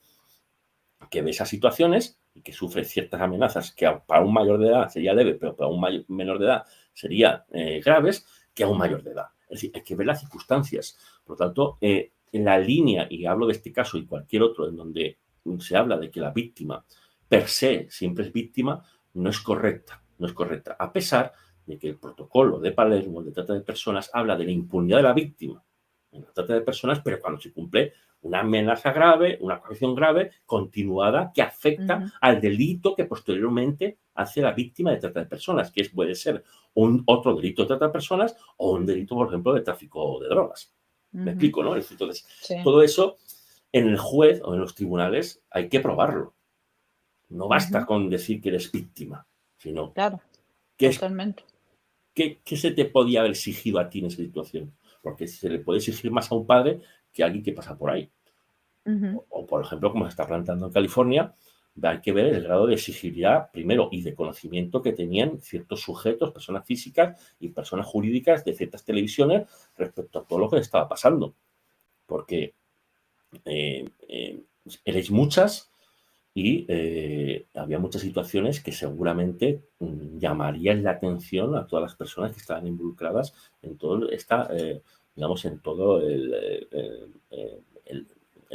que ve esas situaciones y que sufre ciertas amenazas que para un mayor de edad sería leve, pero para un menor de edad serían graves, que a un mayor de edad. Es decir, hay que ver las circunstancias. Por lo tanto, en la línea, y hablo de este caso y cualquier otro en donde se habla de que la víctima per se siempre es víctima, no es correcta. No es correcta. A pesar de que el protocolo de Palermo de trata de personas habla de la impunidad de la víctima en la trata de personas, pero cuando se cumple una amenaza grave, una coacción grave, continuada, que afecta al delito que posteriormente hace la víctima de trata de personas, que puede ser otro delito de trata de personas o un delito, por ejemplo, de tráfico de drogas. ¿Me explico, no? Entonces, sí. Todo eso en el juez o en los tribunales hay que probarlo. No basta con decir que eres víctima, sino
claro,
totalmente. ¿Qué se te podía haber exigido a ti en esa situación? Porque se le puede exigir más a un padre que a alguien que pasa por ahí. O, por ejemplo, como se está planteando en California, hay que ver el grado de exigibilidad, primero, y de conocimiento que tenían ciertos sujetos, personas físicas y personas jurídicas de ciertas respecto a todo lo que estaba pasando. Porque erais muchas y había muchas situaciones que seguramente llamarían la atención a todas las personas que estaban involucradas en todo digamos, en todo el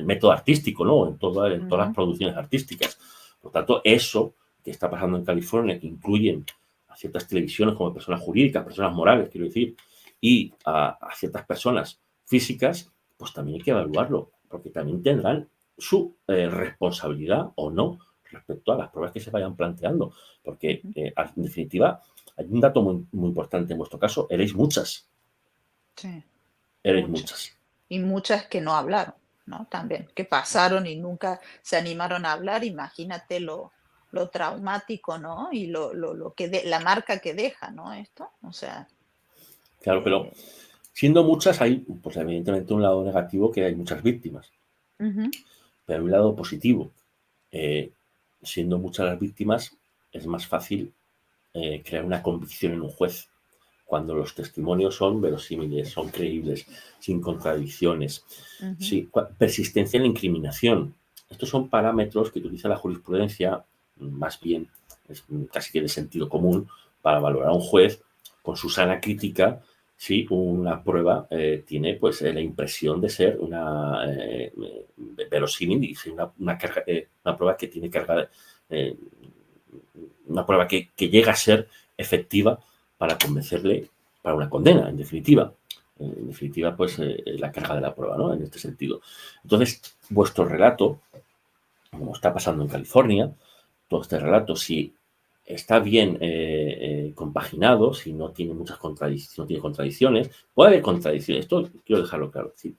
método artístico, ¿no? En todas las producciones artísticas. Por tanto, eso que está pasando en California, que incluyen a ciertas televisiones como personas jurídicas, personas morales, quiero decir, y a ciertas personas físicas, pues también hay que evaluarlo, porque también tendrán su responsabilidad o no respecto a las pruebas que se vayan planteando. Porque, en definitiva, hay un dato muy, muy importante en vuestro caso, erais muchas.
Sí.
Erais muchas.
Y muchas que no hablaron, ¿no? También, que pasaron y nunca se animaron a hablar. Imagínate lo traumático, ¿no? Y lo que la marca que deja, ¿no? Esto, o sea.
Claro, pero siendo muchas hay, pues evidentemente, un lado negativo, que hay muchas víctimas. Pero un lado positivo, siendo muchas las víctimas, es más fácil crear una convicción en un juez cuando los testimonios son verosímiles, son creíbles, sin contradicciones. Sí, persistencia en la incriminación. Estos son parámetros que utiliza la jurisprudencia, más bien, es casi que de sentido común, para valorar a un juez con su sana crítica si una prueba tiene pues la impresión de ser una verosímil y si una prueba que tiene carga, una prueba que llega a ser efectiva para convencerle para una condena, en definitiva. En definitiva, pues la carga de la prueba, ¿no? En este sentido. Entonces, vuestro relato, como está pasando en California, todo este relato, si está bien compaginado, si no tiene muchas contradicciones, puede haber contradicciones, esto quiero dejarlo claro, sí,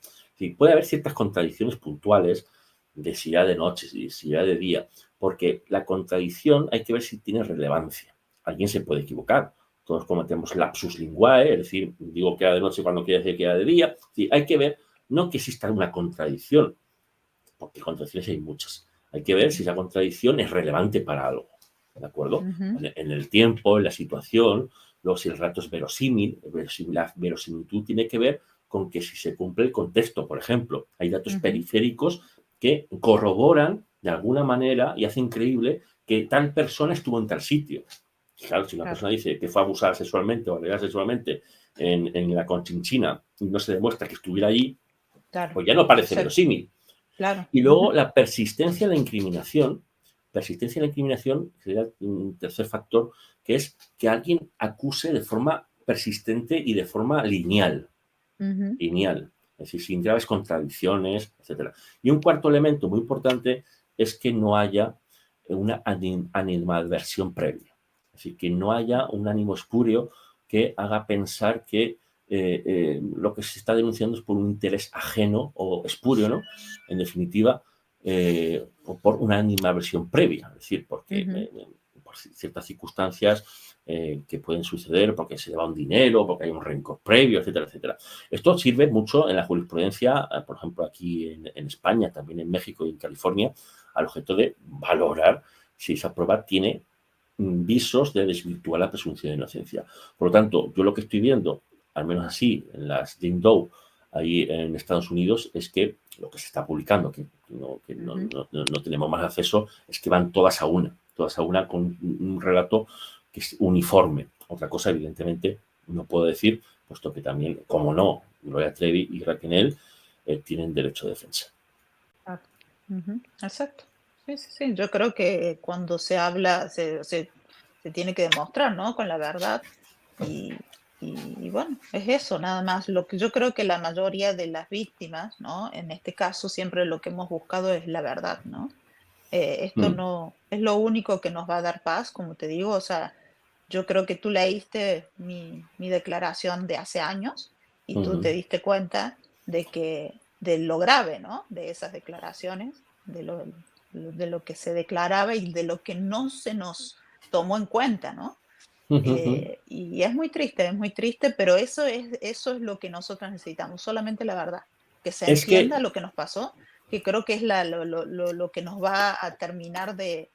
puede haber ciertas contradicciones puntuales de si era de noche, si era de día, porque la contradicción hay que ver si tiene relevancia. Alguien se puede equivocar, todos cometemos lapsus linguae, es decir, digo que era de noche cuando quiere decir que era de día, sí, hay que ver, no que exista una contradicción, porque contradicciones hay muchas, hay que ver si esa contradicción es relevante para algo. ¿De acuerdo? En el tiempo, en la situación, luego si el relato es verosímil, la verosimilitud tiene que ver con que si se cumple el contexto, por ejemplo, hay datos periféricos que corroboran de alguna manera y hacen creíble que tal persona estuvo en tal sitio. Claro, si una persona dice que fue abusada sexualmente o agredida sexualmente en la Conchinchina y no se demuestra que estuviera allí, pues ya no parece verosímil. Y luego la persistencia en la incriminación. Persistencia en la incriminación sería un tercer factor, que es que alguien acuse de forma persistente y de forma lineal. Lineal. es decir, sin graves contradicciones, etc. Y un cuarto elemento muy importante es que no haya una animadversión previa, es decir, que no haya un ánimo espurio que haga pensar que lo que se está denunciando es por un interés ajeno o espurio, ¿no? En definitiva, o por una animadversión previa, es decir, porque por ciertas circunstancias que pueden suceder, porque se lleva un dinero, porque hay un rencor previo, etcétera, etcétera. Esto sirve mucho en la jurisprudencia, por ejemplo, aquí en España, también en México y en California, al objeto de valorar si esa prueba tiene visos de desvirtuar la presunción de inocencia. Por lo tanto, yo lo que estoy viendo, al menos así, en las Jane Doe, ahí en Estados Unidos, es que lo que se está publicando, que no tenemos más acceso, es que van todas a una con un relato que es uniforme. Otra cosa, evidentemente, no puedo decir, puesto que también, como no, Gloria Trevi y Raquel tienen derecho de defensa.
Exacto. Sí, sí, sí. Yo creo que cuando se habla, se tiene que demostrar, ¿no? Con la verdad. Y, y bueno, es eso, nada más. Lo que yo creo que la mayoría de las víctimas, ¿no? En este caso, siempre lo que hemos buscado es la verdad, ¿no? Esto no es lo único que nos va a dar paz, como te digo. O sea, yo creo que tú leíste mi declaración de hace años y tú te diste cuenta de lo grave, ¿no? De esas declaraciones, de lo que se declaraba y de lo que no se nos tomó en cuenta, ¿no? Y es muy triste, pero eso es lo que nosotros necesitamos, solamente la verdad, que se
Es que
entienda lo que nos pasó, que creo que es lo que nos va a terminar de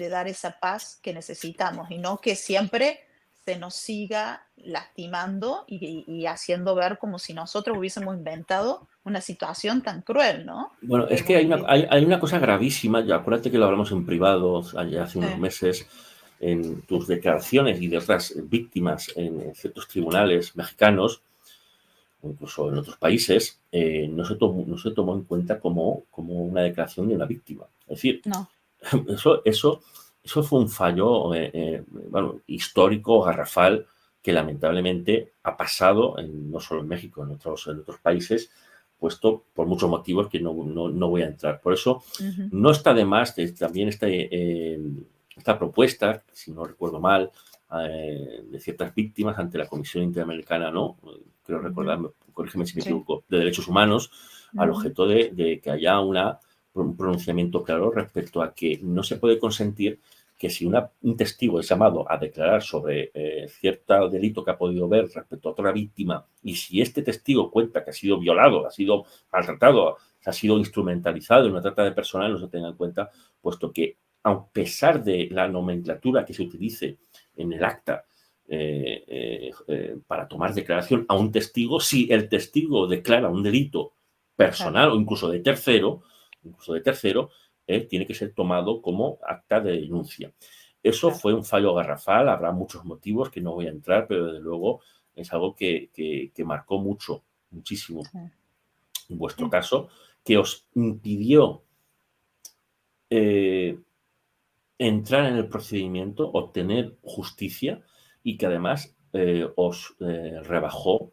dar esa paz que necesitamos y no que siempre se nos siga lastimando y haciendo ver como si nosotros hubiésemos inventado una situación tan cruel, ¿no?
Bueno, es
Que
que
hemos
hay una,
vivido.
hay una cosa gravísima, ya acuérdate que lo hablamos en privado ya hace unos
Sí,
meses, en tus declaraciones y de otras víctimas en ciertos tribunales mexicanos, o incluso en otros países, no se tomó en cuenta como una declaración de una víctima. Es decir,
no.
eso fue un fallo bueno, histórico, garrafal, que lamentablemente ha pasado no solo en México, en otros países, puesto por muchos motivos que no voy a entrar. Por eso
Ujú,
no está de más también esta propuesta, si no recuerdo mal, de ciertas víctimas ante la Comisión Interamericana, ¿no? Creo
ujú,
recordar, corrígeme si me
sí,
equivoco, de Derechos Humanos, al
ujú,
objeto de que haya un pronunciamiento claro respecto a que no se puede consentir que si un testigo es llamado a declarar sobre cierto delito que ha podido ver respecto a otra víctima y si este testigo cuenta que ha sido violado, ha sido maltratado, ha sido instrumentalizado en una trata de personas, no se tenga en cuenta, puesto que a pesar de la nomenclatura que se utilice en el acta para tomar declaración a un testigo, si el testigo declara un delito
claro,
personal o incluso de tercero, tiene que ser tomado como acta de denuncia. Eso
claro.
fue un fallo garrafal, habrá muchos motivos que no voy a entrar, pero desde luego es algo que marcó muchísimo
Sí,
en vuestro
sí,
caso, que os impidió eh, entrar en el procedimiento, obtener justicia y que además os rebajó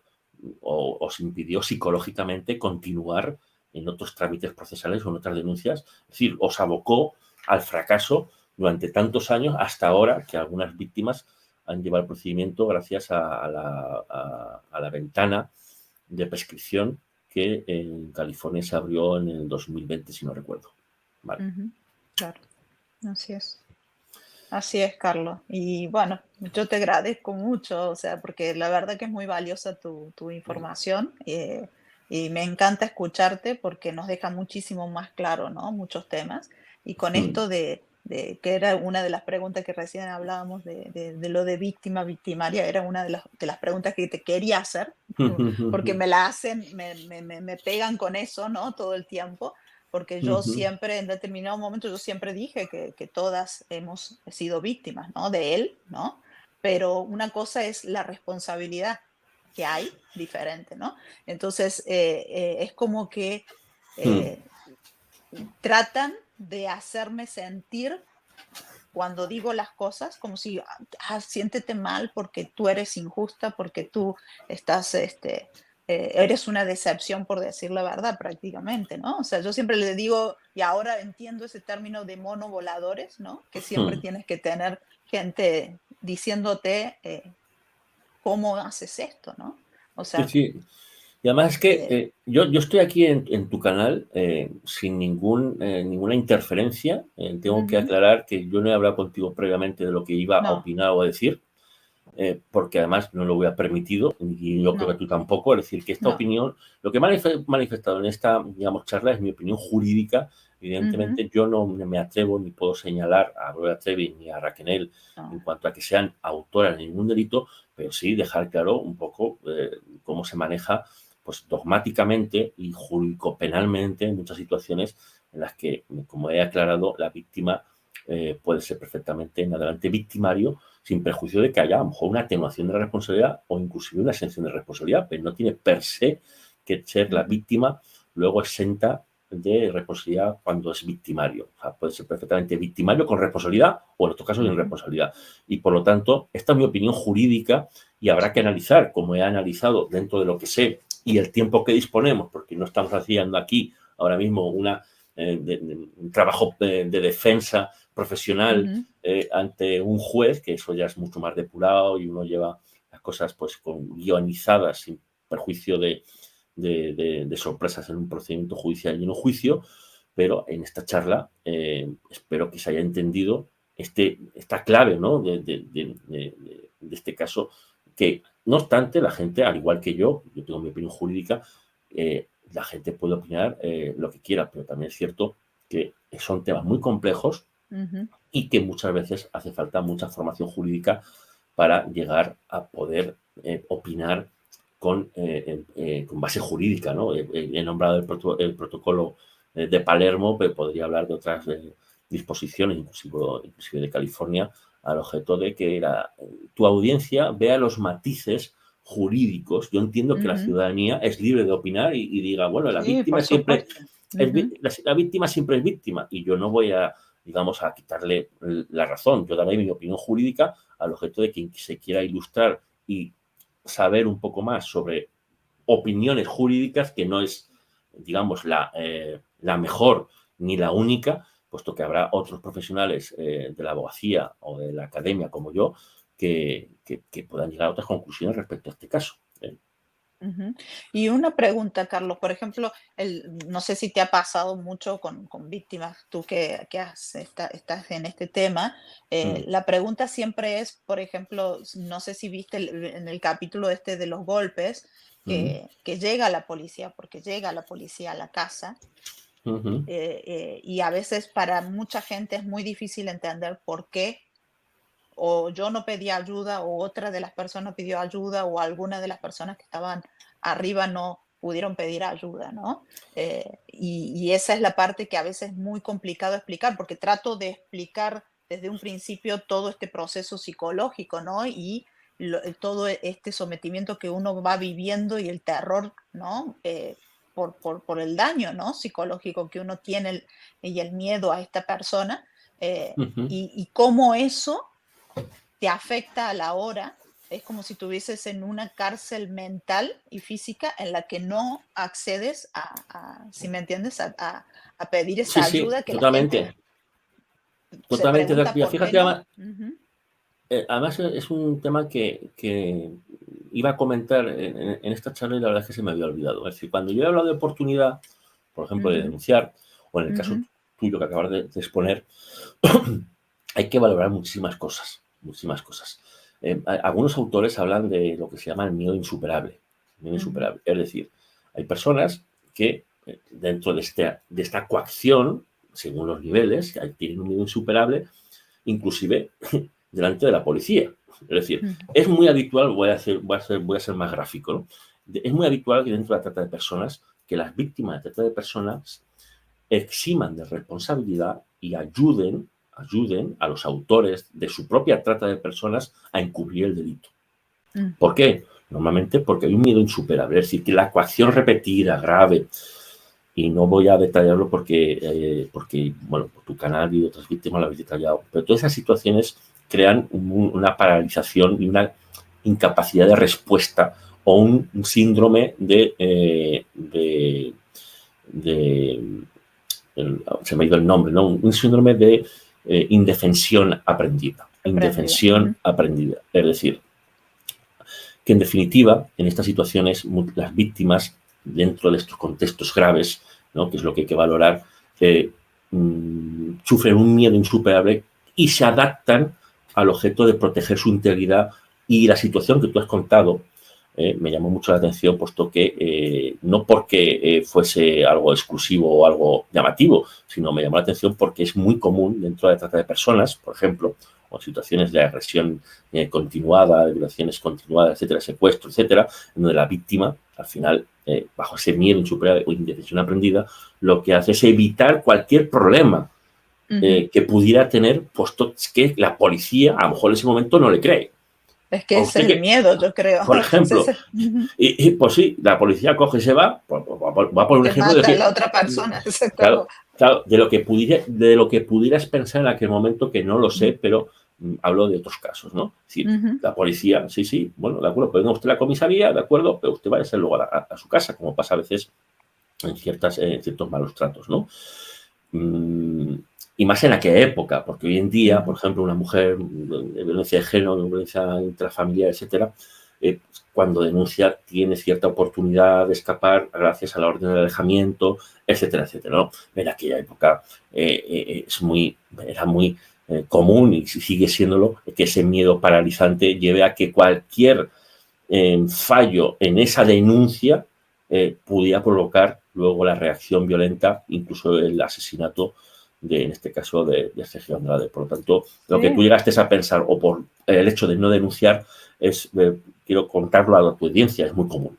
o os impidió psicológicamente continuar en otros trámites procesales o en otras denuncias. Es decir, os abocó al fracaso durante tantos años hasta ahora que algunas víctimas han llevado el procedimiento gracias a la ventana de prescripción que en California se abrió en el 2020, si no recuerdo. Vale.
ujú, claro, así es. Así es, Carlos. Y bueno, yo te agradezco mucho, o sea, porque la verdad que es muy valiosa tu información y me encanta escucharte porque nos deja muchísimo más claro, ¿no? Muchos temas. Y con esto de que era una de las preguntas que recién hablábamos de lo de víctima, victimaria, era una de las preguntas que te quería hacer, porque me la hacen, me pegan con eso, ¿no? Todo el tiempo porque yo siempre, en determinado momento, yo siempre dije que todas hemos sido víctimas, ¿no? De él, ¿no? Pero una cosa es la responsabilidad que hay, diferente, ¿no? Entonces, es como que eh, tratan de hacerme sentir cuando digo las cosas como si, siéntete mal porque tú eres injusta, porque tú estás, eres una decepción por decir la verdad prácticamente, ¿no? O sea, yo siempre le digo, y ahora entiendo ese término de monovoladores, ¿no? Que siempre
Mm.
tienes que tener gente diciéndote cómo haces esto, ¿no? O
Sí,
sea,
sí. Y además es que
eh,
yo estoy aquí en tu canal sin ninguna interferencia. Tengo que
ujú,
aclarar que yo no he hablado contigo previamente de lo que iba a
no,
opinar o a decir, porque además no lo voy a permitido y yo creo que
no,
tú tampoco. Es decir, que esta
no,
opinión, lo que me he manifestado en esta, digamos, charla es mi opinión jurídica.
ujú,
Evidentemente, yo no me atrevo ni puedo señalar a Gloria Trevi ni a Raquel
no,
en cuanto a que sean autoras de ningún delito, pero sí dejar claro un poco cómo se maneja pues dogmáticamente y jurídico-penalmente en muchas situaciones en las que, como he aclarado, la víctima puede ser perfectamente en adelante victimario sin perjuicio de que haya a lo mejor una atenuación de la responsabilidad o inclusive una exención de responsabilidad, pero no tiene per se que ser la
ujú,
víctima luego exenta de responsabilidad cuando es victimario. O sea, puede ser perfectamente victimario con responsabilidad o en otro caso sin
ujú,
responsabilidad. Y por lo tanto, esta es mi opinión jurídica y habrá que analizar, como he analizado dentro de lo que sé y el tiempo que disponemos, porque no estamos haciendo aquí ahora mismo un trabajo de defensa profesional
ujú,
ante un juez, que eso ya es mucho más depurado y uno lleva las cosas pues guionizadas sin perjuicio de sorpresas en un procedimiento judicial y en un juicio, pero en esta charla espero que se haya entendido esta clave, ¿no? De este caso, que no obstante la gente, al igual que yo tengo mi opinión jurídica, la gente puede opinar lo que quiera, pero también es cierto que son temas muy complejos
ujú,
y que muchas veces hace falta mucha formación jurídica para llegar a poder opinar con base jurídica, ¿no? He nombrado el protocolo de Palermo, pero podría hablar de otras disposiciones, inclusive de California, al objeto de que tu audiencia vea los matices jurídicos. Yo entiendo que la
ujú.
ciudadanía es libre de opinar y diga, bueno,
Sí, por supuesto. Ujú,
la víctima siempre es víctima y yo no voy a, digamos, a quitarle la razón. Yo daré mi opinión jurídica al objeto de quien se quiera ilustrar y saber un poco más sobre opiniones jurídicas, que no es, digamos, la mejor ni la única, puesto que habrá otros profesionales de la abogacía o de la academia como yo que puedan llegar a otras conclusiones respecto a este caso.
ujú. Y una pregunta, Carlos, por ejemplo, no sé si te ha pasado mucho con víctimas, tú estás en este tema,
Mm,
la pregunta siempre es, por ejemplo, no sé si viste en el capítulo este de los golpes,
mm,
que llega la policía, porque llega la policía a la casa,
ujú.
y a veces para mucha gente es muy difícil entender por qué o yo no pedí ayuda, o otra de las personas pidió ayuda, o alguna de las personas que estaban arriba no pudieron pedir ayuda, ¿no? Y esa es la parte que a veces es muy complicado explicar, porque trato de explicar desde un principio todo este proceso psicológico, ¿no? Y todo este sometimiento que uno va viviendo y el terror, ¿no? Por el daño, ¿no? Psicológico que uno tiene y el miedo a esta persona,
Ujú.
y cómo eso te afecta a la hora. Es como si estuvieses en una cárcel mental y física en la que no accedes si me entiendes, a pedir
Sí,
esa
sí,
ayuda que la gente
totalmente.
se
Totalmente.
pregunta por qué
Fíjate,
no. Ujú,
además es un tema que iba a comentar en esta charla y la verdad es que se me había olvidado. Es decir, cuando yo he hablado de oportunidad, por ejemplo, de
ujú,
denunciar, o en el caso
ujú,
tuyo que acabas de exponer, hay que valorar muchísimas cosas, muchísimas cosas. Algunos autores hablan de lo que se llama el miedo insuperable. Miedo
ujú,
insuperable. Es decir, hay personas que dentro de esta coacción, según los niveles, tienen un miedo insuperable, inclusive delante de la policía. Es decir,
ujú,
es muy habitual, voy a ser más gráfico, ¿no? Es muy habitual que dentro de la trata de personas, que las víctimas de trata de personas eximan de responsabilidad y ayuden a los autores de su propia trata de personas a encubrir el delito.
mm,
¿Por qué? Normalmente porque hay un miedo insuperable, es decir, que la coacción repetida, grave, y no voy a detallarlo porque bueno, por tu canal y otras víctimas lo habéis detallado, pero todas esas situaciones crean una paralización y una incapacidad de respuesta o un síndrome se me ha ido el nombre, ¿no? Un síndrome de indefensión aprendida. Indefensión aprendida. Es decir, que en definitiva, en estas situaciones, las víctimas, dentro de estos contextos graves, ¿no? Que es lo que hay que valorar, sufren un miedo insuperable y se adaptan al objeto de proteger su integridad. Y la situación que tú has contado me llamó mucho la atención, puesto que no porque fuese algo exclusivo o algo llamativo, sino me llamó la atención porque es muy común dentro de la trata de personas, por ejemplo, o situaciones de agresión continuada, de violaciones continuadas, etcétera, secuestro, etcétera, en donde la víctima, al final, bajo ese miedo insuperable o indecisión aprendida, lo que hace es evitar cualquier problema que pudiera tener, puesto que la policía a lo mejor en ese momento no le cree.
Es que ese es el miedo, yo creo.
Por ejemplo, pues sí, la policía coge y se va, va a poner un ejemplo de
mata
que,
a la otra persona.
claro, de lo que pudieras pensar en aquel momento, que no lo sé, pero hablo de otros casos, ¿no? Es decir, la policía, sí, bueno, de acuerdo, venga usted a la comisaría, de acuerdo, pero usted vaya luego a su casa, como pasa a veces en ciertos malos tratos, ¿no? Y más en aquella época, porque hoy en día, por ejemplo, una mujer de violencia de género, de violencia intrafamiliar, etcétera, cuando denuncia tiene cierta oportunidad de escapar gracias a la orden de alejamiento, etcétera, etcétera, ¿no? En aquella época era muy común, y sigue siéndolo, que ese miedo paralizante lleve a que cualquier fallo en esa denuncia pudiera provocar luego la reacción violenta, incluso el asesinato en este caso, de Sergio Andrade. Por lo tanto, lo que tú llegaste a pensar, o por el hecho de no denunciar, quiero contarlo a tu audiencia, es muy común.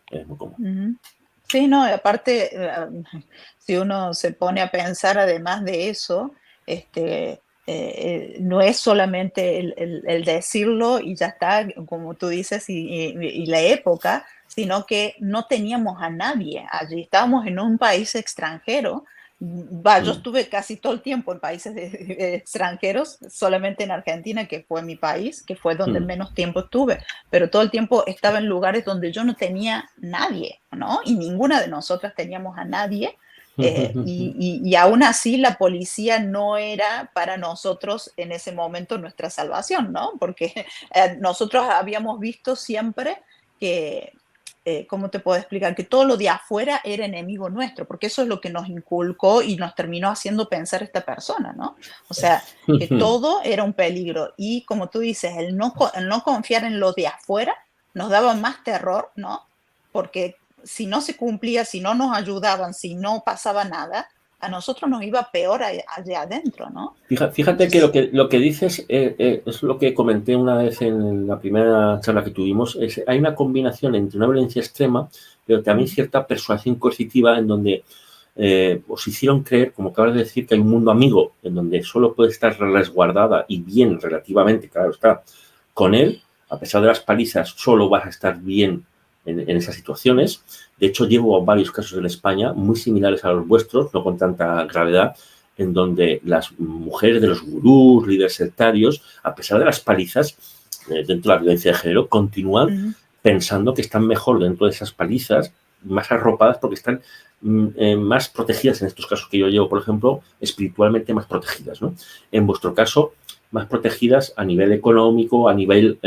Sí, no, aparte, si uno se pone a pensar además de eso, no es solamente el decirlo y ya está, como tú dices, y la época, sino que no teníamos a nadie allí. Estábamos en un país extranjero. Yo estuve casi todo el tiempo en países extranjeros, solamente en Argentina, que fue mi país, que fue donde menos tiempo estuve, pero todo el tiempo estaba en lugares donde yo no tenía nadie, ¿no? Y ninguna de nosotras teníamos a nadie. Y aún así la policía no era para nosotros en ese momento nuestra salvación, ¿no? Porque nosotros habíamos visto siempre que, ¿cómo te puedo explicar? Que todo lo de afuera era enemigo nuestro, porque eso es lo que nos inculcó y nos terminó haciendo pensar esta persona, ¿no? O sea, que todo era un peligro. Y como tú dices, el no confiar en lo de afuera nos daba más terror, ¿no? Porque si no se cumplía, si no nos ayudaban, si no pasaba nada, a nosotros nos iba peor allá adentro, ¿no?
Fíjate que lo que dices es lo que comenté una vez en la primera charla que tuvimos. Hay una combinación entre una violencia extrema, pero también cierta persuasión coercitiva, en donde os hicieron creer, como acabas de decir, que hay un mundo amigo en donde solo puede estar resguardada y bien relativamente, claro está, con él. A pesar de las palizas, solo vas a estar bien en esas situaciones. De hecho, llevo varios casos en España muy similares a los vuestros, no con tanta gravedad, en donde las mujeres de los gurús, líderes sectarios, a pesar de las palizas dentro de la violencia de género, continúan pensando que están mejor dentro de esas palizas, más arropadas, porque están más protegidas en estos casos que yo llevo, por ejemplo, espiritualmente más protegidas, ¿no? En vuestro caso, más protegidas a nivel económico, a nivel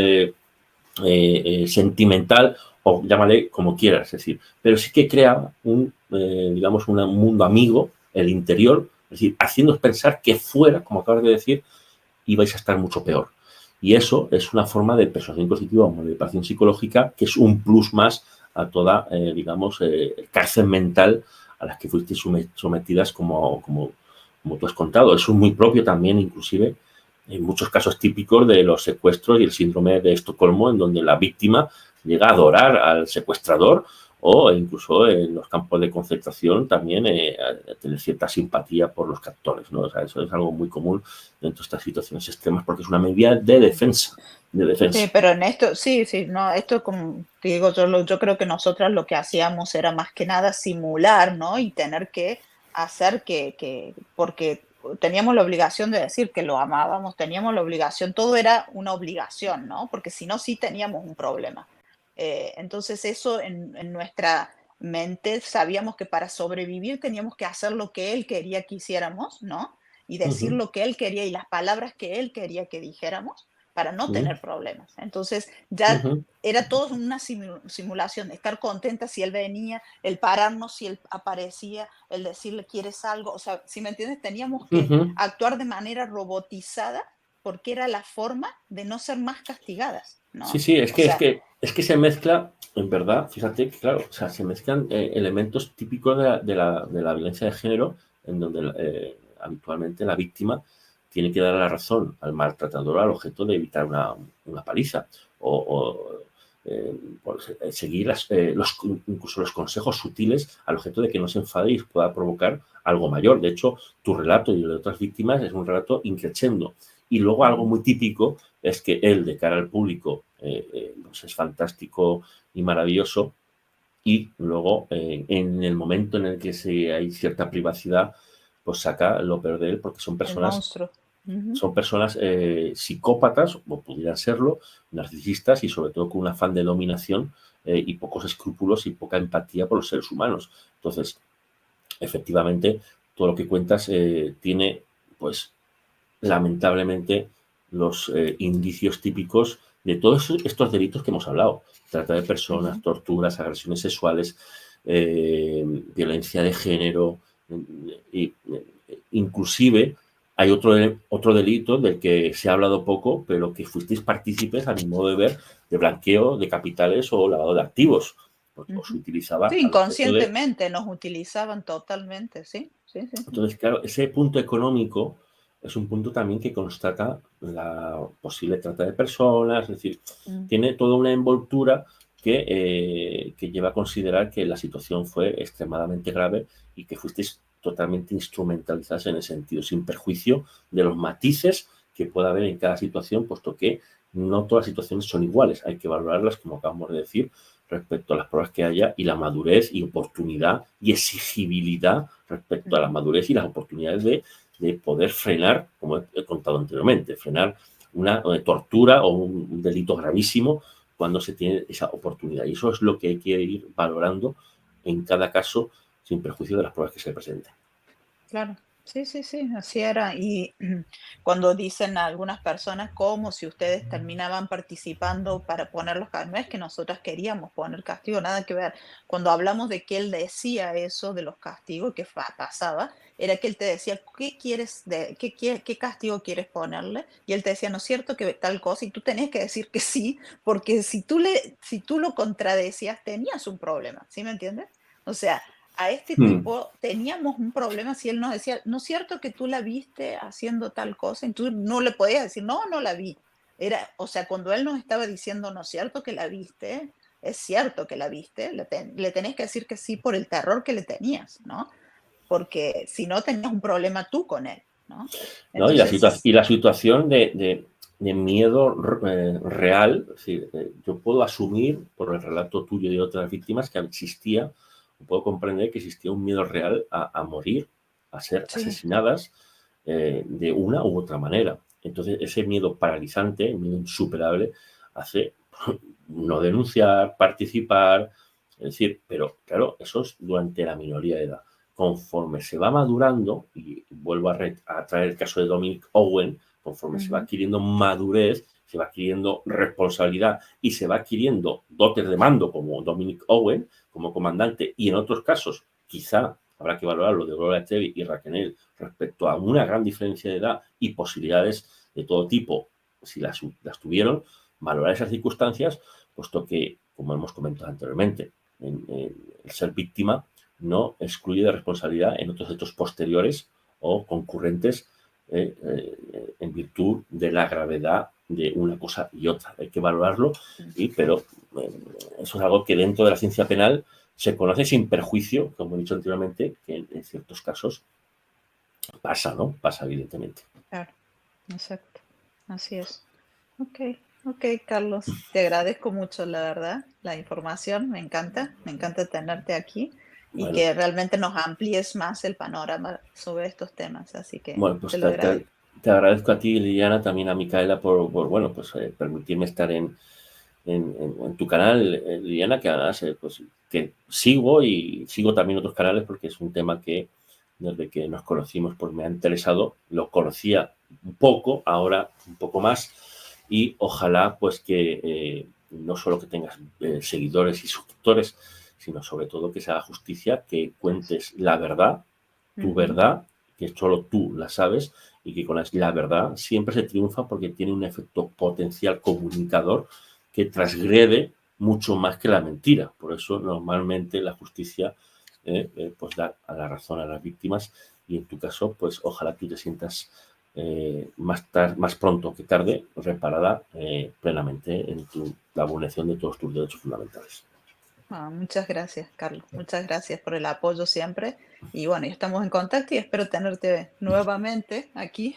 sentimental, o llámale como quieras, es decir, pero sí que crea digamos, un mundo amigo, el interior, es decir, haciéndoos pensar que fuera, como acabas de decir, ibais a estar mucho peor. Y eso es una forma de persuasión positiva o manipulación psicológica que es un plus más a toda, digamos, cárcel mental a las que fuisteis sometidas como tú has contado. Eso es muy propio también, inclusive, en muchos casos típicos de los secuestros y el síndrome de Estocolmo, en donde la víctima llega a adorar al secuestrador, o incluso en los campos de concentración también a tener cierta simpatía por los captores, ¿no? O sea, eso es algo muy común dentro de estas situaciones extremas, porque es una medida de defensa.
Sí, pero en esto, sí, no, esto como te digo, yo creo que nosotras lo que hacíamos era más que nada simular, ¿no? Y tener que hacer porque teníamos la obligación de decir que lo amábamos, teníamos la obligación, todo era una obligación, ¿no? Porque si no, sí teníamos un problema. Entonces eso en nuestra mente sabíamos que para sobrevivir teníamos que hacer lo que él quería que hiciéramos, ¿no? Y decir
Ujú,
lo que él quería y las palabras que él quería que dijéramos para no
sí,
tener problemas. Entonces ya
ujú,
era todo una simulación, estar contenta si él venía, el pararnos si él aparecía, el decirle quieres algo, o sea, si me entiendes, teníamos que
ujú.
actuar de manera robotizada porque era la forma de no ser más castigadas,
Sí,
¿no?
sí,
O sea,
es que se mezcla, en verdad, fíjate que, claro, o sea, se mezclan elementos típicos de la violencia de género, en donde habitualmente la víctima tiene que dar la razón al maltratador al objeto de evitar una paliza o, seguir incluso los consejos sutiles al objeto de que no se enfade y pueda provocar algo mayor. De hecho, tu relato y el de otras víctimas es un relato increchendo. Y luego algo
ujú,
muy típico es que él, de cara al público, pues es fantástico y maravilloso, y luego en el momento en el que hay cierta privacidad, pues saca lo peor de él, porque
el monstruo. Ujú,
son personas psicópatas, o pudieran serlo, narcisistas y sobre todo con un afán de dominación y pocos escrúpulos y poca empatía por los seres humanos. Entonces, efectivamente, todo lo que cuentas tiene, pues, lamentablemente, los indicios típicos de todos estos delitos que hemos hablado. Trata de personas,
ujú.
torturas, agresiones sexuales, violencia de género, y, inclusive hay otro delito del que se ha hablado poco, pero que fuisteis partícipes, a mi modo de ver, de blanqueo de capitales o lavado de activos, porque os
Ujú.
utilizaba
Sí,
al objeto de...
inconscientemente nos utilizaban totalmente, sí, sí, sí, sí.
Entonces, claro, ese punto económico es un punto también que constata la posible trata de personas, es decir,
Mm,
tiene toda una envoltura que lleva a considerar que la situación fue extremadamente grave y que fuisteis totalmente instrumentalizadas en ese sentido, sin perjuicio de los matices que pueda haber en cada situación, puesto que no todas las situaciones son iguales, hay que valorarlas, como acabamos de decir, respecto a las pruebas que haya y la madurez y oportunidad y exigibilidad respecto a la
ujú.
madurez y las oportunidades de poder frenar, como he contado anteriormente, frenar una tortura o un delito gravísimo cuando se tiene esa oportunidad. Y eso es lo que hay que ir valorando en cada caso sin perjuicio de las pruebas que se presenten.
Claro, sí, sí, sí, así era. Y cuando dicen a algunas personas como si ustedes terminaban participando para poner no es que nosotras queríamos poner castigo, nada que ver. Cuando hablamos de que él decía eso de los castigos que pasaba, era que él te decía, ¿qué quieres qué castigo quieres ponerle? Y él te decía, ¿no es cierto que tal cosa? Y tú tenías que decir que sí, porque si tú lo contradecías, tenías un problema, ¿sí me entiendes? O sea, a este
Hmm.
tipo teníamos un problema si él nos decía, ¿no es cierto que tú la viste haciendo tal cosa? Y tú no le podías decir, no, no la vi. Era, o sea, cuando él nos estaba diciendo, ¿no es cierto que la viste? Es cierto que la viste, le tenés que decir que sí por el terror que le tenías, ¿no? Porque si no tenías un problema tú con él, ¿no?
¿No?
Entonces,
Y la situación de miedo real, es decir, yo puedo asumir por el relato tuyo y de otras víctimas que existía, puedo comprender que existía un miedo real a morir, a ser
sí,
asesinadas de una u otra manera. Entonces, ese miedo paralizante, el miedo insuperable, hace no denunciar, participar, es decir, pero claro, eso es durante la minoría de edad. Conforme se va madurando, y vuelvo a traer el caso de Dominic Owen, conforme se va
ujú,
adquiriendo madurez, se va adquiriendo responsabilidad y se va adquiriendo dotes de mando como Dominic Owen, como comandante, y en otros casos, quizá habrá que valorar lo de Gloria Trevi y Raquel respecto a una gran diferencia de edad y posibilidades de todo tipo, si las tuvieron, valorar esas circunstancias, puesto que, como hemos comentado anteriormente, el ser víctima no excluye de responsabilidad en otros hechos posteriores o concurrentes en virtud de la gravedad de una cosa y otra. Hay que valorarlo, pero eh, eso es algo que dentro de la ciencia penal se conoce sin perjuicio, como he dicho anteriormente, que en ciertos casos pasa, ¿no? Pasa evidentemente.
claro, exacto, así es. Ok, ok, Carlos, te agradezco mucho, la verdad, la información, me encanta tenerte aquí y
Bueno,
que realmente nos amplíes más el panorama sobre estos temas, así que
bueno,
te
pues
lo agradezco.
te agradezco a ti, Liliana, también a Micaela por bueno, pues permitirme estar en tu canal, Liliana, que además pues, que sigo y sigo también otros canales porque es un tema que desde que nos conocimos pues me ha interesado. Lo conocía un poco, ahora un poco más, y ojalá pues que no solo que tengas seguidores y suscriptores, sino sobre todo que se haga justicia, que cuentes la verdad, tu verdad, que solo tú la sabes, y que con la verdad siempre se triunfa porque tiene un efecto potencial comunicador que transgrede mucho más que la mentira. Por eso normalmente la justicia pues da a la razón a las víctimas, y en tu caso pues ojalá tú te sientas más pronto que tarde reparada plenamente en la vulneración de todos tus derechos fundamentales.
Muchas gracias, Carlos. Muchas gracias por el apoyo siempre. Y bueno, ya estamos en contacto y espero tenerte nuevamente aquí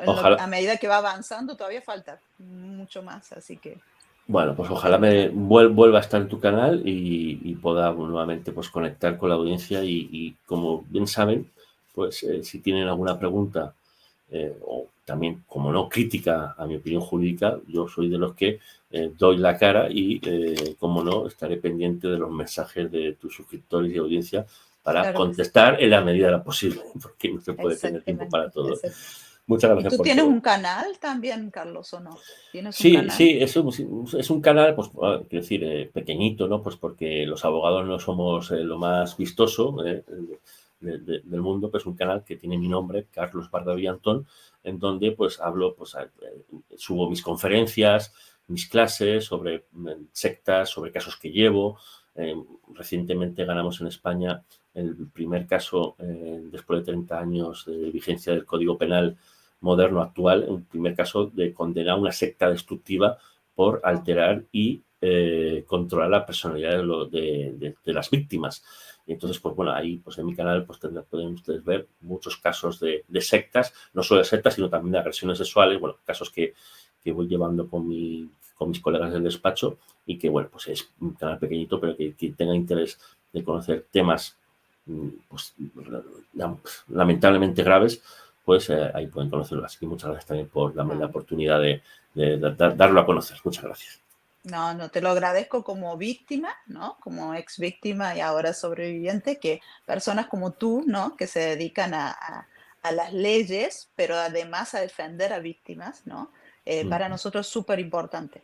Ojalá,
a medida que va avanzando. Todavía falta mucho más, así que
bueno, pues ojalá
espero
me
estar.
vuelva a estar en tu canal y pueda nuevamente pues conectar con la audiencia y como bien saben, pues si tienen alguna pregunta o también, como no, crítica a mi opinión jurídica, yo soy de los que doy la cara y, como no, estaré pendiente de los mensajes de tus suscriptores y audiencia para
Claro que sí.
contestar en la medida de lo posible, porque no se puede tener tiempo para
Exactamente.
todo. Muchas
¿Y
gracias
tú
por
tienes
todo.
un canal también, Carlos, o no? ¿Tienes un
Sí,
canal?
sí, es un canal, pues, quiero decir, pequeñito, ¿no? Pues porque los abogados no somos lo más vistoso del mundo, pues es un canal que tiene mi nombre, Carlos Bardaví Antón, en donde pues hablo, pues subo mis conferencias, mis clases sobre sectas, sobre casos que llevo. Recientemente ganamos en España el primer caso, después de 30 años de vigencia del Código Penal moderno actual, un primer caso de condenar a una secta destructiva por alterar y controlar la personalidad de las víctimas. Y entonces, pues bueno, ahí pues en mi canal pues pueden ustedes ver muchos casos de sectas, no solo de sectas, sino también de agresiones sexuales, bueno, casos que voy llevando con mis colegas del despacho, y que, bueno, pues es un canal pequeñito, pero que tenga interés de conocer temas pues lamentablemente graves, pues ahí pueden conocerlo. Así que muchas gracias también por darme la
Ah,
oportunidad de darlo a conocer. Muchas gracias.
No, no, te lo agradezco como víctima, ¿no? Como ex víctima y ahora sobreviviente, que personas como tú, ¿no? Que se dedican a las leyes, pero además a defender a víctimas, ¿no? Para nosotros es súper importante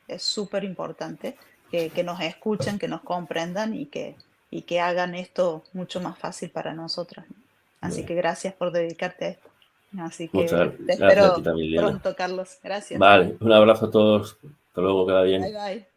que nos escuchen, que nos comprendan y que hagan esto mucho más fácil para nosotras, ¿no?
Muy
Así
bien.
que gracias por dedicarte a esto. Así
Muchas
que te
gracias a ti
espero
también, Liliana.
pronto, Carlos. Gracias.
Vale, un abrazo a todos. Hasta luego, que vaya
Bye,
bien.
bye.